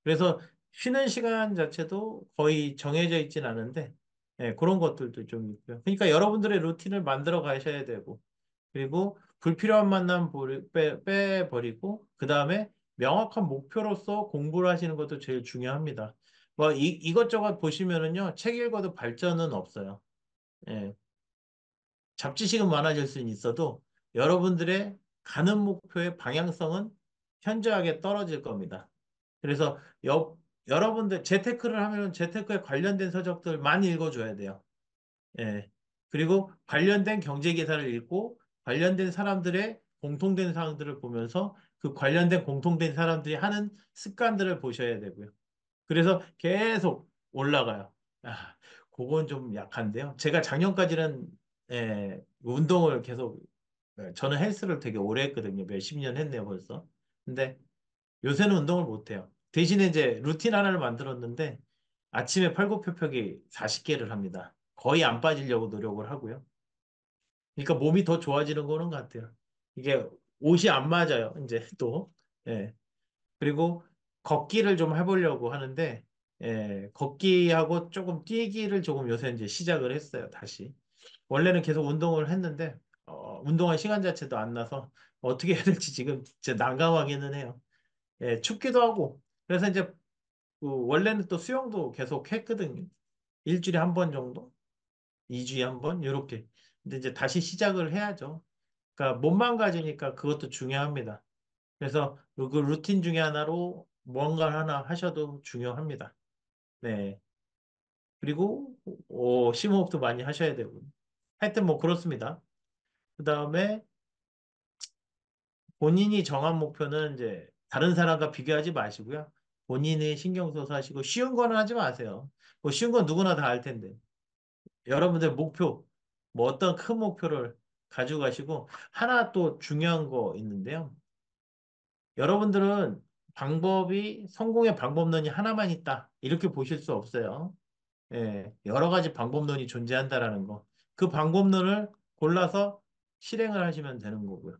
그래서 쉬는 시간 자체도 거의 정해져 있진 않은데, 예, 그런 것들도 좀 있고요. 그러니까 여러분들의 루틴을 만들어 가셔야 되고, 그리고 불필요한 만남 빼버리고, 그 다음에 명확한 목표로서 공부를 하시는 것도 제일 중요합니다. 뭐, 이것저것 보시면은요, 책 읽어도 발전은 없어요. 예. 잡지식은 많아질 수는 있어도 여러분들의 가는 목표의 방향성은 현저하게 떨어질 겁니다. 그래서 여러분들 재테크를 하면 재테크에 관련된 서적들 많이 읽어줘야 돼요. 예. 그리고 관련된 경제 기사를 읽고 관련된 사람들의 공통된 사항들을 보면서 그 관련된 공통된 사람들이 하는 습관들을 보셔야 되고요. 그래서 계속 올라가요. 아, 그건 좀 약한데요. 제가 작년까지는 운동을 계속 저는 헬스를 되게 오래 했거든요. 몇십 년 했네요, 벌써. 근데 요새는 운동을 못 해요. 대신에 이제 루틴 하나를 만들었는데 아침에 팔굽혀펴기 40개를 합니다. 거의 안 빠지려고 노력을 하고요. 그러니까 몸이 더 좋아지는 거는 것 같아요. 이게 옷이 안 맞아요, 이제 또. 예. 그리고 걷기를 좀 해보려고 하는데, 걷기하고 조금 뛰기를 조금 요새 이제 시작을 했어요, 다시. 원래는 계속 운동을 했는데, 운동할 시간 자체도 안 나서 어떻게 해야 될지 지금 진짜 난감하기는 해요. 예, 춥기도 하고. 그래서 이제 원래는 또 수영도 계속 했거든요. 일주일에 한 번 정도? 2주에 한 번? 이렇게. 근데 이제 다시 시작을 해야죠. 그러니까 몸만 가지니까 그것도 중요합니다. 그래서 그 루틴 중에 하나로 뭔가 하나 하셔도 중요합니다. 네. 그리고 심호흡도 많이 하셔야 되고. 하여튼 뭐 그렇습니다. 그 다음에 본인이 정한 목표는 이제 다른 사람과 비교하지 마시고요. 본인이 신경 써서 하시고 쉬운 거는 하지 마세요. 뭐 쉬운 건 누구나 다 알 텐데. 여러분들 목표, 뭐 어떤 큰 목표를 가지고 가시고 하나 또 중요한 거 있는데요. 여러분들은 성공의 방법론이 하나만 있다. 이렇게 보실 수 없어요. 예, 여러 가지 방법론이 존재한다라는 거. 그 방법론을 골라서 실행을 하시면 되는 거고요.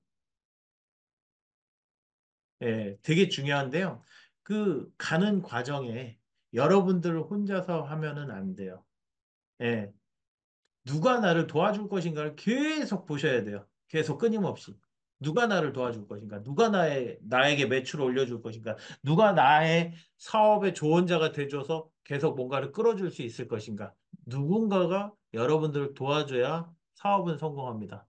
예, 되게 중요한데요. 그 가는 과정에 여러분들 혼자서 하면은 안 돼요. 예, 누가 나를 도와줄 것인가를 계속 보셔야 돼요. 계속 끊임없이. 누가 나를 도와줄 것인가? 누가 나에게 매출을 올려줄 것인가? 누가 나의 사업의 조언자가 돼줘서 계속 뭔가를 끌어줄 수 있을 것인가? 누군가가 여러분들을 도와줘야 사업은 성공합니다.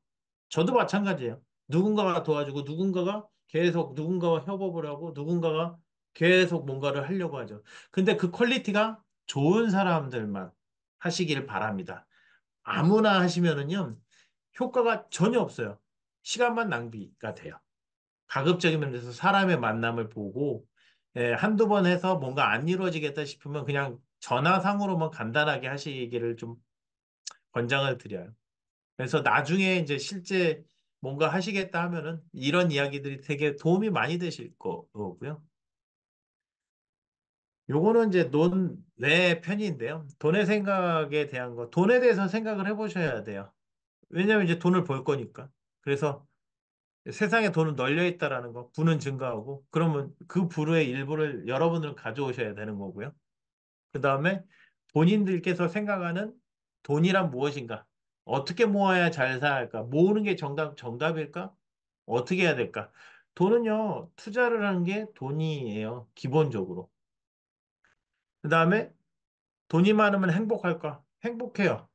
저도 마찬가지예요. 누군가가 도와주고 누군가가 계속 누군가와 협업을 하고 누군가가 계속 뭔가를 하려고 하죠. 근데 그 퀄리티가 좋은 사람들만 하시길 바랍니다. 아무나 하시면은요, 효과가 전혀 없어요. 시간만 낭비가 돼요. 가급적이면 그래서 사람의 만남을 보고, 한두 번 해서 뭔가 안 이루어지겠다 싶으면 그냥 전화상으로만 간단하게 하시기를 좀 권장을 드려요. 그래서 나중에 이제 실제 뭔가 하시겠다 하면은 이런 이야기들이 되게 도움이 많이 되실 거고요. 요거는 이제 논 외 편인데요. 돈의 생각에 대한 거, 돈에 대해서 생각을 해보셔야 돼요. 왜냐면 이제 돈을 벌 거니까. 그래서 세상에 돈은 널려 있다라는 거, 부는 증가하고, 그러면 그 부의 일부를 여러분들 가져오셔야 되는 거고요. 그 다음에 본인들께서 생각하는 돈이란 무엇인가? 어떻게 모아야 잘 살까? 모으는 게 정답일까? 어떻게 해야 될까? 돈은요, 투자를 하는 게 돈이에요. 기본적으로. 그 다음에 돈이 많으면 행복할까? 행복해요.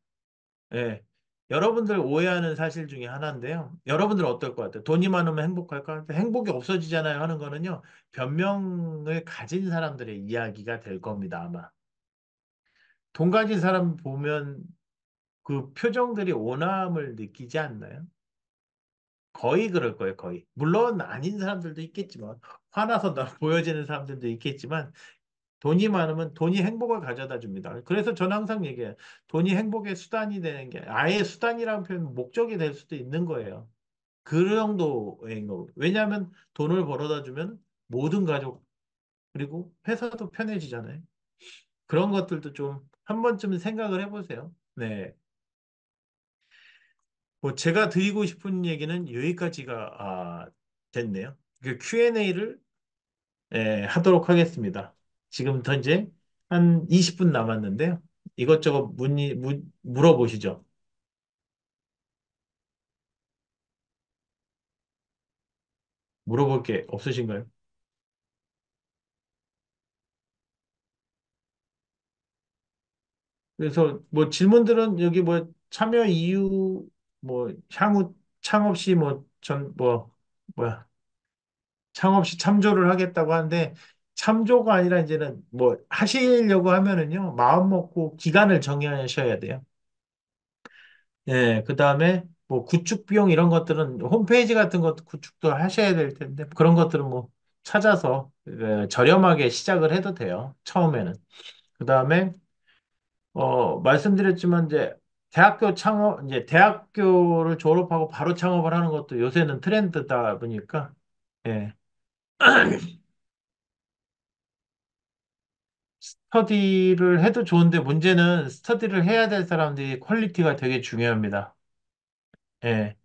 예. 여러분들 오해하는 사실 중에 하나인데요. 여러분들 어떨 것 같아요? 돈이 많으면 행복할까? 행복이 없어지잖아요 하는 거는요. 변명을 가진 사람들의 이야기가 될 겁니다, 아마. 돈 가진 사람 보면 그 표정들이 온화함을 느끼지 않나요? 거의 그럴 거예요, 거의. 물론 아닌 사람들도 있겠지만, 화나서 보여지는 사람들도 있겠지만, 돈이 많으면 돈이 행복을 가져다 줍니다. 그래서 저는 항상 얘기해요. 돈이 행복의 수단이 되는 게 아예 수단이라는 표현 목적이 될 수도 있는 거예요. 그 정도인 거. 왜냐하면 돈을 벌어다 주면 모든 가족 그리고 회사도 편해지잖아요. 그런 것들도 좀 한 번쯤은 생각을 해보세요. 네. 뭐 제가 드리고 싶은 얘기는 여기까지가 됐네요. 그 Q&A를 하도록 하겠습니다. 지금 현재 한 20분 남았는데요. 이것저것 물어보시죠. 물어볼 게 없으신가요? 그래서 뭐 질문들은 여기 뭐 참여 이유, 뭐 향후 창업 시 뭐 뭐야 창업 시 참조를 하겠다고 하는데 참조가 아니라 이제는 뭐 하시려고 하면은요 마음 먹고 기간을 정하셔야 돼요. 예, 그 다음에 뭐 구축 비용 이런 것들은 홈페이지 같은 것도 구축도 하셔야 될 텐데 그런 것들은 뭐 찾아서 저렴하게 시작을 해도 돼요. 처음에는. 그 다음에 말씀드렸지만 이제 대학교 창업 이제 대학교를 졸업하고 바로 창업을 하는 것도 요새는 트렌드다 보니까 예. 스터디를 해도 좋은데 문제는 스터디를 해야 될 사람들이 퀄리티가 되게 중요합니다. 예.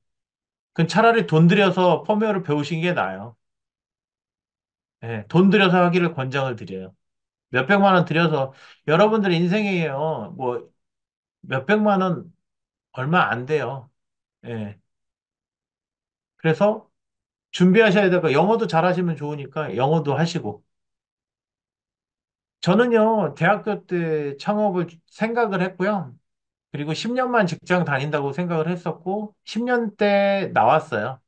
그 차라리 돈 들여서 펌웨어를 배우신 게 나아요. 예, 돈 들여서 하기를 권장을 드려요. 몇백만 원 들여서 여러분들 인생이에요. 뭐 몇백만 원 얼마 안 돼요. 예. 그래서 준비하셔야 되고 영어도 잘하시면 좋으니까 영어도 하시고. 저는요, 대학교 때 창업을 생각을 했고요. 그리고 10년만 직장 다닌다고 생각을 했었고, 10년 때 나왔어요.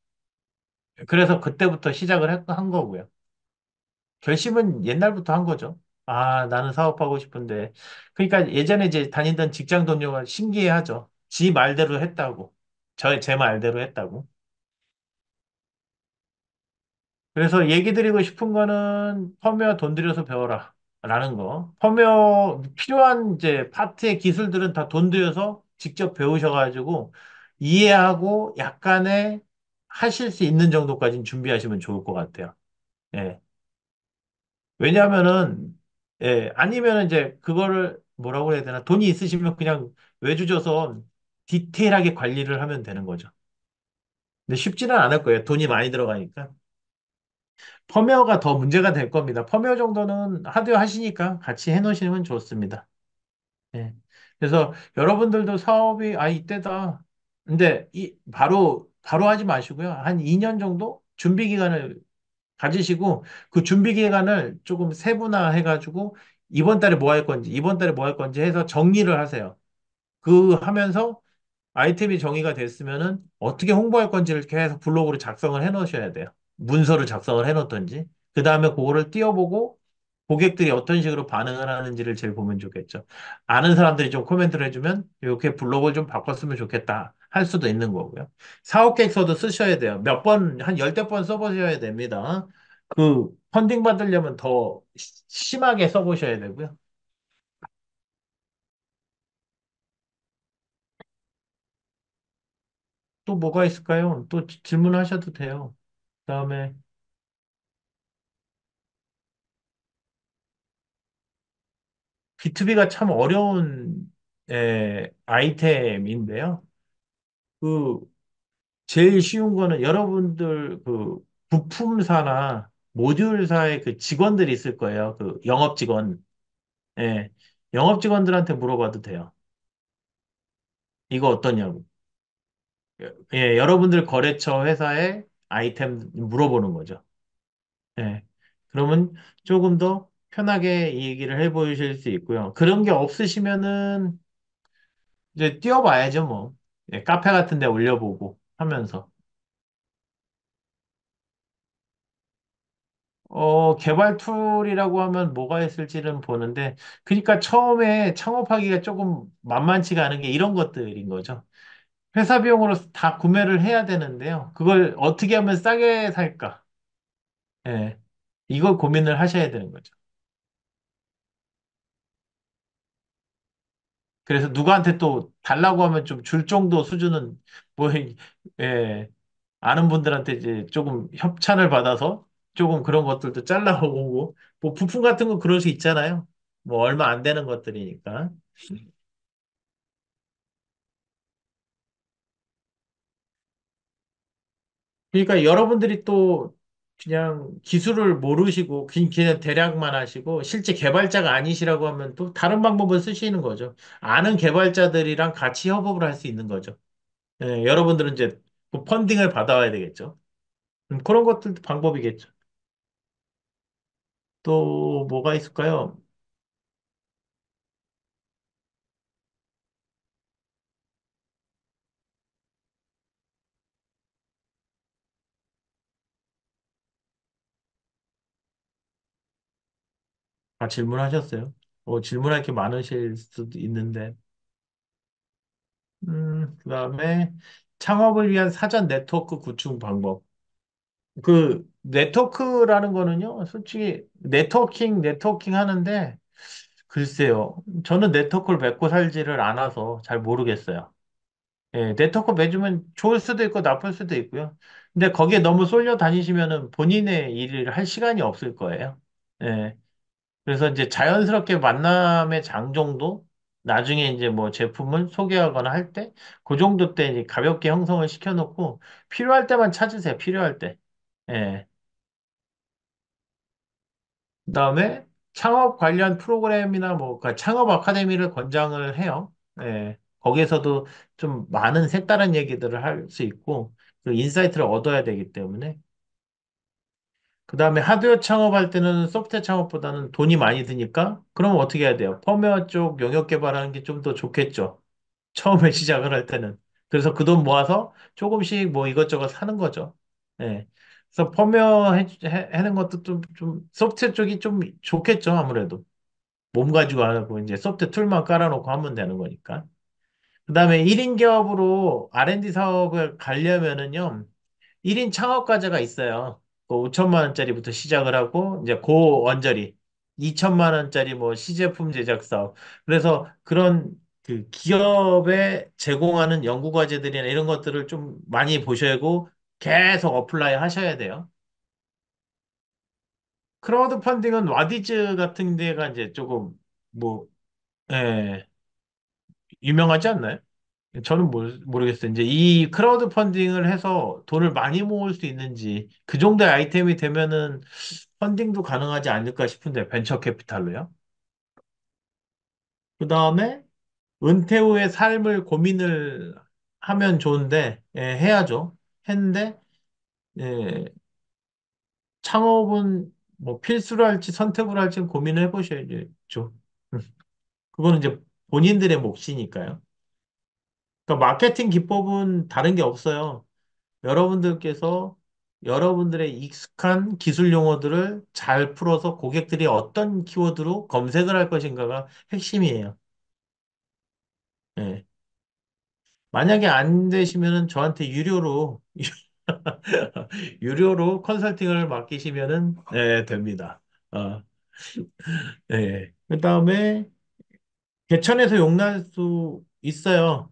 그래서 그때부터 시작을 한 거고요. 결심은 옛날부터 한 거죠. 아, 나는 사업하고 싶은데. 그러니까 예전에 이제 다니던 직장 동료가 신기해하죠. 지 말대로 했다고. 제 말대로 했다고. 그래서 얘기 드리고 싶은 거는 펌웨어 돈 들여서 배워라. 라는 거. 펌웨어 필요한 이제 파트의 기술들은 다 돈 들여서 직접 배우셔가지고 이해하고 약간의 하실 수 있는 정도까지는 준비하시면 좋을 것 같아요. 예. 왜냐하면은, 아니면 이제 그거를 뭐라고 해야 되나. 돈이 있으시면 그냥 외주 줘서 디테일하게 관리를 하면 되는 거죠. 근데 쉽지는 않을 거예요. 돈이 많이 들어가니까. 펌웨어가 더 문제가 될 겁니다. 펌웨어 정도는 하드웨어 하시니까 같이 해놓으시면 좋습니다. 예. 그래서 여러분들도 사업이, 이때다. 근데 바로 하지 마시고요. 한 2년 정도 준비 기간을 가지시고 그 준비 기간을 조금 세분화해가지고 이번 달에 뭐 할 건지, 이번 달에 뭐 할 건지 해서 정리를 하세요. 그 하면서 아이템이 정의가 됐으면은 어떻게 홍보할 건지를 계속 블로그로 작성을 해 놓으셔야 돼요. 문서를 작성을 해 놓든지. 그 다음에 그거를 띄워보고 고객들이 어떤 식으로 반응을 하는지를 제일 보면 좋겠죠. 아는 사람들이 좀 코멘트를 해주면 이렇게 블로그를 좀 바꿨으면 좋겠다 할 수도 있는 거고요. 사업 계획서도 쓰셔야 돼요. 몇 번, 한 열댓 번 써보셔야 됩니다. 그 펀딩 받으려면 더 심하게 써보셔야 되고요. 또 뭐가 있을까요? 또 질문하셔도 돼요. 그다음에 B2B가 참 어려운 아이템인데요. 그 제일 쉬운 거는 여러분들 그 부품사나 모듈사의 그 직원들이 있을 거예요. 그 영업 직원. 예. 영업 직원들한테 물어봐도 돼요. 이거 어떠냐고. 예, 여러분들 거래처 회사의 아이템 물어보는 거죠. 예. 그러면 조금 더 편하게 이 얘기를 해보실 수 있고요. 그런 게 없으시면은 이제 뛰어봐야죠, 뭐. 예, 카페 같은 데 올려보고 하면서. 개발 툴이라고 하면 뭐가 있을지는 보는데, 그러니까 처음에 창업하기가 조금 만만치가 않은 게 이런 것들인 거죠. 회사 비용으로 다 구매를 해야 되는데요. 그걸 어떻게 하면 싸게 살까? 예. 이걸 고민을 하셔야 되는 거죠. 그래서 누구한테 또 달라고 하면 좀 줄 정도 수준은 뭐, 예, 아는 분들한테 이제 조금 협찬을 받아서 조금 그런 것들도 잘라오고, 뭐 부품 같은 거 그럴 수 있잖아요. 뭐 얼마 안 되는 것들이니까. 그러니까 여러분들이 또 그냥 기술을 모르시고 그냥 대략만 하시고 실제 개발자가 아니시라고 하면 또 다른 방법을 쓰시는 거죠. 아는 개발자들이랑 같이 협업을 할 수 있는 거죠. 예, 여러분들은 이제 뭐 펀딩을 받아와야 되겠죠. 그런 것들도 방법이겠죠. 또 뭐가 있을까요? 질문하셨어요. 질문할 게 많으실 수도 있는데, 그다음에 창업을 위한 사전 네트워크 구축 방법. 그 네트워크라는 거는요, 솔직히 네트워킹 하는데, 글쎄요. 저는 네트워크를 맺고 살지를 않아서 잘 모르겠어요. 예, 네트워크 맺으면 좋을 수도 있고 나쁠 수도 있고요. 근데 거기에 너무 쏠려 다니시면은 본인의 일을 할 시간이 없을 거예요. 예. 그래서 이제 자연스럽게 만남의 장 정도? 나중에 이제 뭐 제품을 소개하거나 할 때, 그 정도 때 이제 가볍게 형성을 시켜놓고, 필요할 때만 찾으세요, 필요할 때. 예. 그다음에 창업 관련 프로그램이나 뭐, 그러니까 창업 아카데미를 권장을 해요. 예. 거기에서도 좀 많은 색다른 얘기들을 할 수 있고, 그 인사이트를 얻어야 되기 때문에. 그 다음에 하드웨어 창업할 때는 소프트웨어 창업보다는 돈이 많이 드니까, 그럼 어떻게 해야 돼요? 펌웨어 쪽 영역 개발하는 게 좀 더 좋겠죠. 처음에 시작을 할 때는. 그래서 그 돈 모아서 조금씩 뭐 이것저것 사는 거죠. 예. 그래서 펌웨어 하는 것도 좀 소프트웨어 쪽이 좀 좋겠죠. 아무래도. 몸 가지고 하고 이제 소프트웨어 툴만 깔아놓고 하면 되는 거니까. 그 다음에 1인 기업으로 R&D 사업을 가려면은요. 1인 창업과제가 있어요. 그 5천만 원짜리부터 시작을 하고 이제 고원저리 2천만 원짜리 뭐 시제품 제작 사업. 그래서 그런 그 기업에 제공하는 연구 과제들이나 이런 것들을 좀 많이 보셔야고 계속 어플라이 하셔야 돼요. 크라우드 펀딩은 와디즈 같은 데가 이제 조금 뭐 예, 유명하지 않나요? 저는 모르겠어요. 이제 이 크라우드 펀딩을 해서 돈을 많이 모을 수 있는지 그 정도의 아이템이 되면은 펀딩도 가능하지 않을까 싶은데 벤처 캐피탈로요. 그 다음에 은퇴 후의 삶을 고민을 하면 좋은데 해야죠. 했는데 예, 창업은 뭐 필수로 할지 선택으로 할지 고민을 해보셔야죠. 그거는 이제 본인들의 몫이니까요. 그러니까 마케팅 기법은 다른 게 없어요. 여러분들께서 여러분들의 익숙한 기술 용어들을 잘 풀어서 고객들이 어떤 키워드로 검색을 할 것인가가 핵심이에요. 예. 만약에 안 되시면은 저한테 유료로 컨설팅을 맡기시면은 됩니다. 어, 그다음에 개천에서 용날 수 있어요.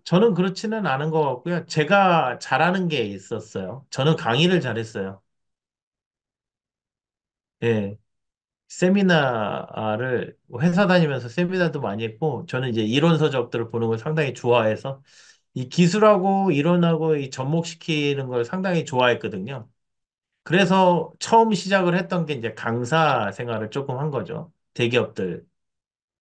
저는 그렇지는 않은 것 같고요. 제가 잘하는 게 있었어요. 저는 강의를 잘했어요. 예. 세미나를 회사 다니면서 세미나도 많이 했고 저는 이제 이론 서적들을 보는 걸 상당히 좋아해서 이 기술하고 이론하고 이 접목시키는 걸 상당히 좋아했거든요. 그래서 처음 시작을 했던 게 이제 강사 생활을 조금 한 거죠. 대기업들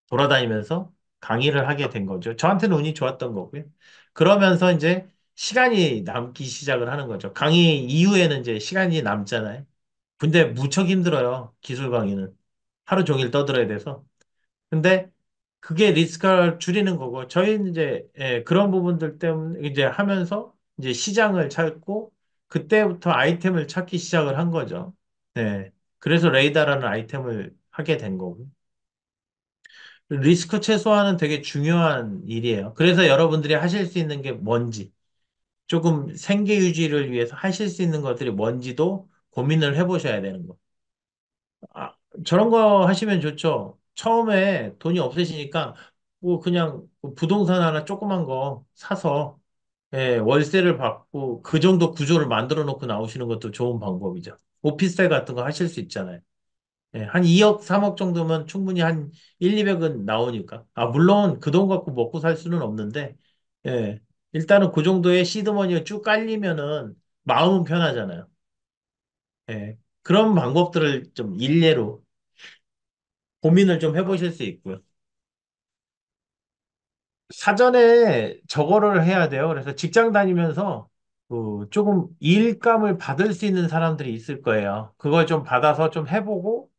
돌아다니면서 강의를 하게 된 거죠. 저한테는 운이 좋았던 거고요. 그러면서 이제 시간이 남기 시작을 하는 거죠. 강의 이후에는 이제 시간이 남잖아요. 근데 무척 힘들어요. 기술 강의는. 하루 종일 떠들어야 돼서. 근데 그게 리스크를 줄이는 거고, 저희는 이제 그런 부분들 때문에 이제 하면서 이제 시장을 찾고, 그때부터 아이템을 찾기 시작을 한 거죠. 네. 그래서 레이더라는 아이템을 하게 된 거고. 리스크 최소화는 되게 중요한 일이에요. 그래서 여러분들이 하실 수 있는 게 뭔지, 조금 생계 유지를 위해서 하실 수 있는 것들이 뭔지도 고민을 해보셔야 되는 거. 아, 저런 거 하시면 좋죠. 처음에 돈이 없으시니까 뭐 그냥 뭐 부동산 하나 조그만 거 사서 월세를 받고 그 정도 구조를 만들어 놓고 나오시는 것도 좋은 방법이죠. 오피스텔 같은 거 하실 수 있잖아요. 한 2억, 3억 정도면 충분히 한 1, 200은 나오니까. 아, 물론 그 돈 갖고 먹고 살 수는 없는데, 일단은 그 정도의 시드머니가 쭉 깔리면은 마음은 편하잖아요. 그런 방법들을 좀 일례로 고민을 좀 해보실 수 있고요. 사전에 저거를 해야 돼요. 그래서 직장 다니면서 그 조금 일감을 받을 수 있는 사람들이 있을 거예요. 그걸 좀 받아서 좀 해보고,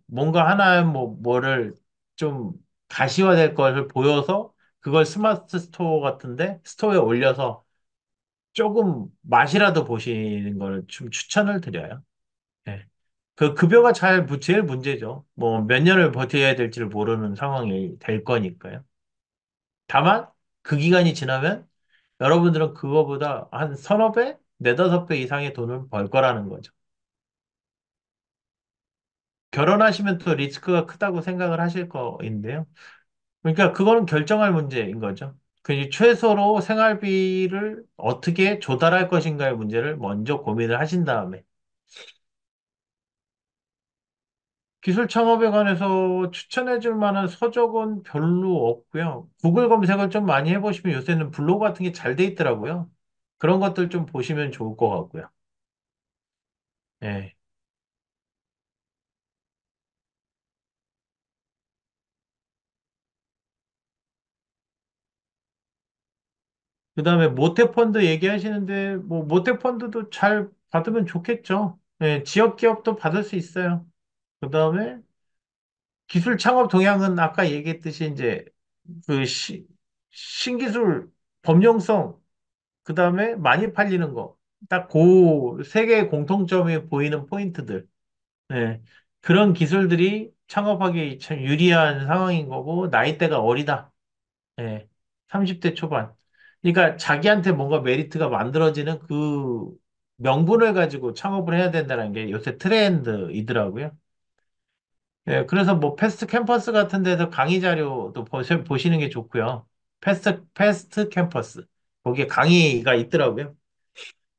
뭔가 하나 뭐를 좀 가시화될 것을 보여서 그걸 스마트 스토어 같은데 스토어에 올려서 조금 맛이라도 보시는 걸 좀 추천을 드려요. 예. 그 급여가 제일 문제죠. 뭐 몇 년을 버텨야 될지를 모르는 상황이 될 거니까요. 다만 그 기간이 지나면 여러분들은 그거보다 한 서너 배, 네다섯 배 이상의 돈을 벌 거라는 거죠. 결혼하시면 또 리스크가 크다고 생각을 하실 거인데요. 그러니까 그거는 결정할 문제인 거죠. 그 최소로 생활비를 어떻게 조달할 것인가의 문제를 먼저 고민을 하신 다음에 기술 창업에 관해서 추천해 줄 만한 서적은 별로 없고요. 구글 검색을 좀 많이 해보시면 요새는 블로그 같은 게 잘 돼 있더라고요. 그런 것들 좀 보시면 좋을 것 같고요. 예. 그다음에 모태펀드 얘기하시는데 뭐 모태펀드도 잘 받으면 좋겠죠. 예, 지역 기업도 받을 수 있어요. 그다음에 기술 창업 동향은 아까 얘기했듯이 이제 그 신기술 범용성 그다음에 많이 팔리는 거. 딱 그 세 개의 공통점이 보이는 포인트들. 예. 그런 기술들이 창업하기 참 유리한 상황인 거고 나이대가 어리다. 예, 30대 초반. 그러니까 자기한테 뭔가 메리트가 만들어지는 그 명분을 가지고 창업을 해야 된다는 게 요새 트렌드이더라고요. 그래서 뭐 패스트 캠퍼스 같은 데서 강의 자료도 보시는 게 좋고요. 패스트 캠퍼스. 거기에 강의가 있더라고요.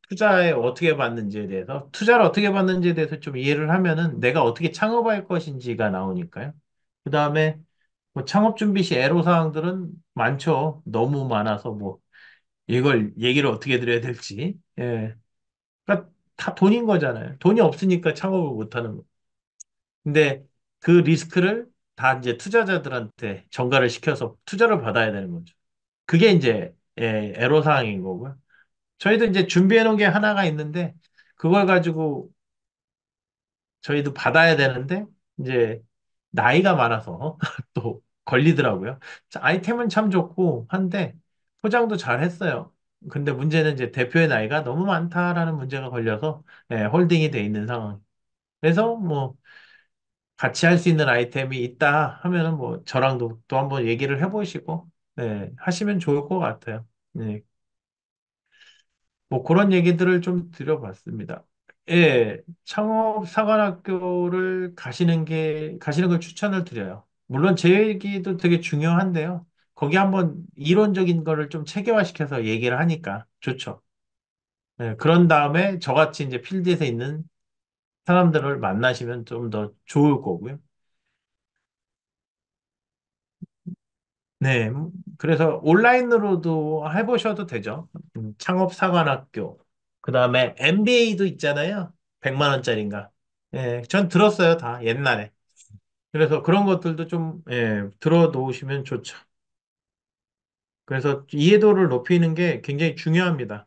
투자에 어떻게 받는지에 대해서, 투자를 어떻게 받는지에 대해서 좀 이해를 하면은 내가 어떻게 창업할 것인지가 나오니까요. 그다음에 뭐 창업 준비 시 애로사항들은 많죠. 너무 많아서 뭐 이걸 얘기를 어떻게 드려야 될지. 예. 그러니까 다 돈인 거잖아요. 돈이 없으니까 창업을 못 하는 거. 근데 그 리스크를 다 이제 투자자들한테 전가를 시켜서 투자를 받아야 되는 거죠. 그게 이제 애로사항인 거고요. 저희도 이제 준비해 놓은 게 하나가 있는데 그걸 가지고 저희도 받아야 되는데 이제 나이가 많아서 또 걸리더라고요. 자, 아이템은 참 좋고 한데 포장도 잘 했어요. 근데 문제는 이제 대표의 나이가 너무 많다라는 문제가 걸려서 홀딩이 돼 있는 상황. 그래서 뭐 같이 할 수 있는 아이템이 있다 하면은 뭐 저랑도 또 한번 얘기를 해보시고 하시면 좋을 것 같아요. 네. 뭐 그런 얘기들을 좀 드려봤습니다. 예, 창업사관학교를 가시는 걸 추천을 드려요. 물론 제 얘기도 되게 중요한데요. 거기 한번 이론적인 거를 좀 체계화시켜서 얘기를 하니까 좋죠. 예, 그런 다음에 저같이 이제 필드에서 있는 사람들을 만나시면 좀 더 좋을 거고요. 네, 그래서 온라인으로도 해보셔도 되죠. 창업사관학교. 그 다음에 MBA도 있잖아요. 100만 원짜리인가. 예, 전 들었어요, 다 옛날에. 그래서 그런 것들도 좀 들어 놓으시면 좋죠. 그래서 이해도를 높이는 게 굉장히 중요합니다.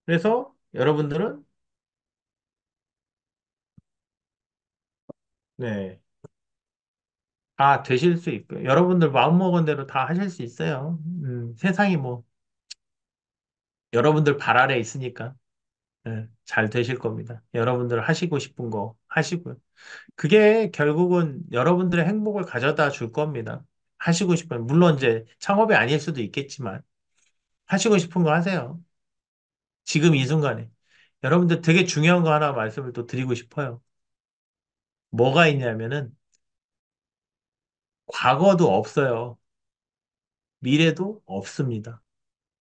그래서 여러분들은 네, 다 되실 수 있고요. 여러분들 마음먹은 대로 다 하실 수 있어요. 세상이 뭐 여러분들 발 아래 있으니까 잘 되실 겁니다. 여러분들 하시고 싶은 거 하시고요. 그게 결국은 여러분들의 행복을 가져다 줄 겁니다. 하시고 싶은, 물론 이제 창업이 아닐 수도 있겠지만, 하시고 싶은 거 하세요. 지금 이 순간에. 여러분들 되게 중요한 거 하나 말씀을 또 드리고 싶어요. 뭐가 있냐면은, 과거도 없어요. 미래도 없습니다.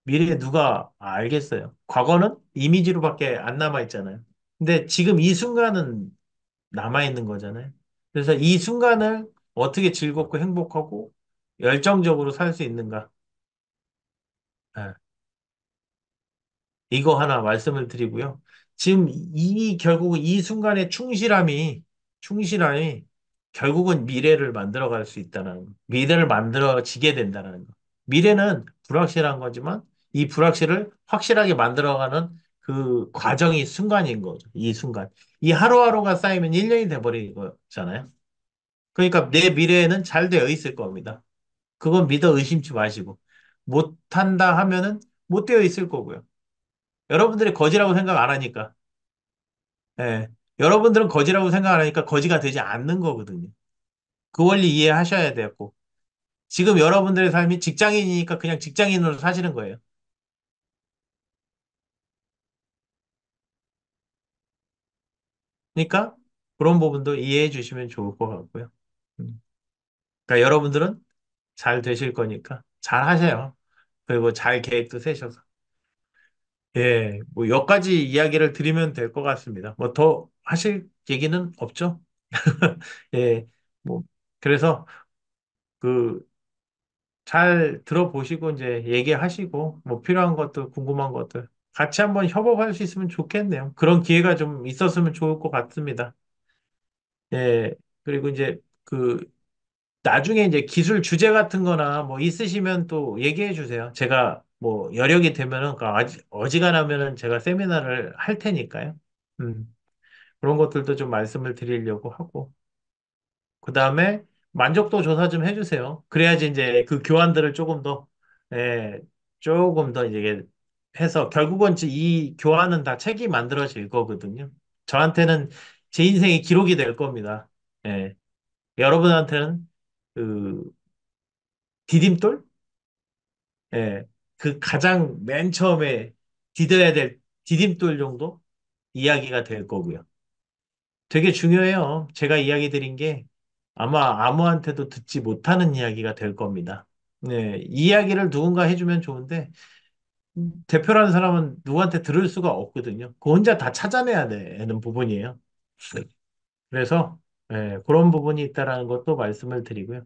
미래 누가 알겠어요. 과거는 이미지로밖에 안 남아있잖아요. 근데 지금 이 순간은 남아있는 거잖아요. 그래서 이 순간을 어떻게 즐겁고 행복하고 열정적으로 살 수 있는가. 예, 이거 하나 말씀을 드리고요. 지금 결국은 이 순간의 충실함이 결국은 미래를 만들어갈 수 있다는 거. 미래를 만들어지게 된다는 거. 미래는 불확실한 거지만 이 불확실을 확실하게 만들어가는 그 과정이 순간인 거죠. 이 순간. 이 하루하루가 쌓이면 1년이 돼버리는 거잖아요. 그러니까 내 미래에는 잘 되어 있을 겁니다. 그건 믿어 의심치 마시고. 못한다 하면은 못 되어 있을 거고요. 여러분들이 거지라고 생각 안 하니까. 예. 여러분들은 거지라고 생각 안 하니까 거지가 되지 않는 거거든요. 그 원리 이해하셔야 되고. 지금 여러분들의 삶이 직장인이니까 그냥 직장인으로 사시는 거예요. 그러니까 그런 부분도 이해해 주시면 좋을 것 같고요. 음. 그러니까 여러분들은 잘 되실 거니까 잘 하세요. 그리고 잘 계획도 세셔서. 예, 뭐 여기까지 이야기를 드리면 될 것 같습니다. 뭐 더 하실 얘기는 없죠? 예, 뭐 그래서 그 잘 들어보시고 이제 얘기하시고 뭐 필요한 것들 궁금한 것들 같이 한번 협업할 수 있으면 좋겠네요. 그런 기회가 좀 있었으면 좋을 것 같습니다. 예. 그리고 이제 그 나중에 이제 기술 주제 같은 거나 뭐 있으시면 또 얘기해 주세요. 제가 뭐 여력이 되면은 어지간하면은 제가 세미나를 할 테니까요. 음. 그런 것들도 좀 말씀을 드리려고 하고 그다음에 만족도 조사 좀 해주세요. 그래야지 이제 그 교환들을 예, 조금 더 이제 해서 결국은 이 교환은 다 책이 만들어질 거거든요. 저한테는 제 인생의 기록이 될 겁니다. 예, 여러분한테는 그 디딤돌? 예, 그 가장 맨 처음에 디뎌야 될 디딤돌 정도 이야기가 될 거고요. 되게 중요해요. 제가 이야기 드린 게 아마 아무한테도 듣지 못하는 이야기가 될 겁니다. 네, 이 이야기를 누군가 해주면 좋은데 대표라는 사람은 누구한테 들을 수가 없거든요. 그 혼자 다 찾아내야 되는 부분이에요. 그래서 예, 그런 부분이 있다라는 것도 말씀을 드리고요.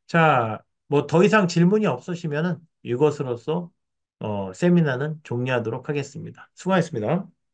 자, 뭐 더 이상 질문이 없으시면은 이것으로써 세미나는 종료하도록 하겠습니다. 수고하셨습니다.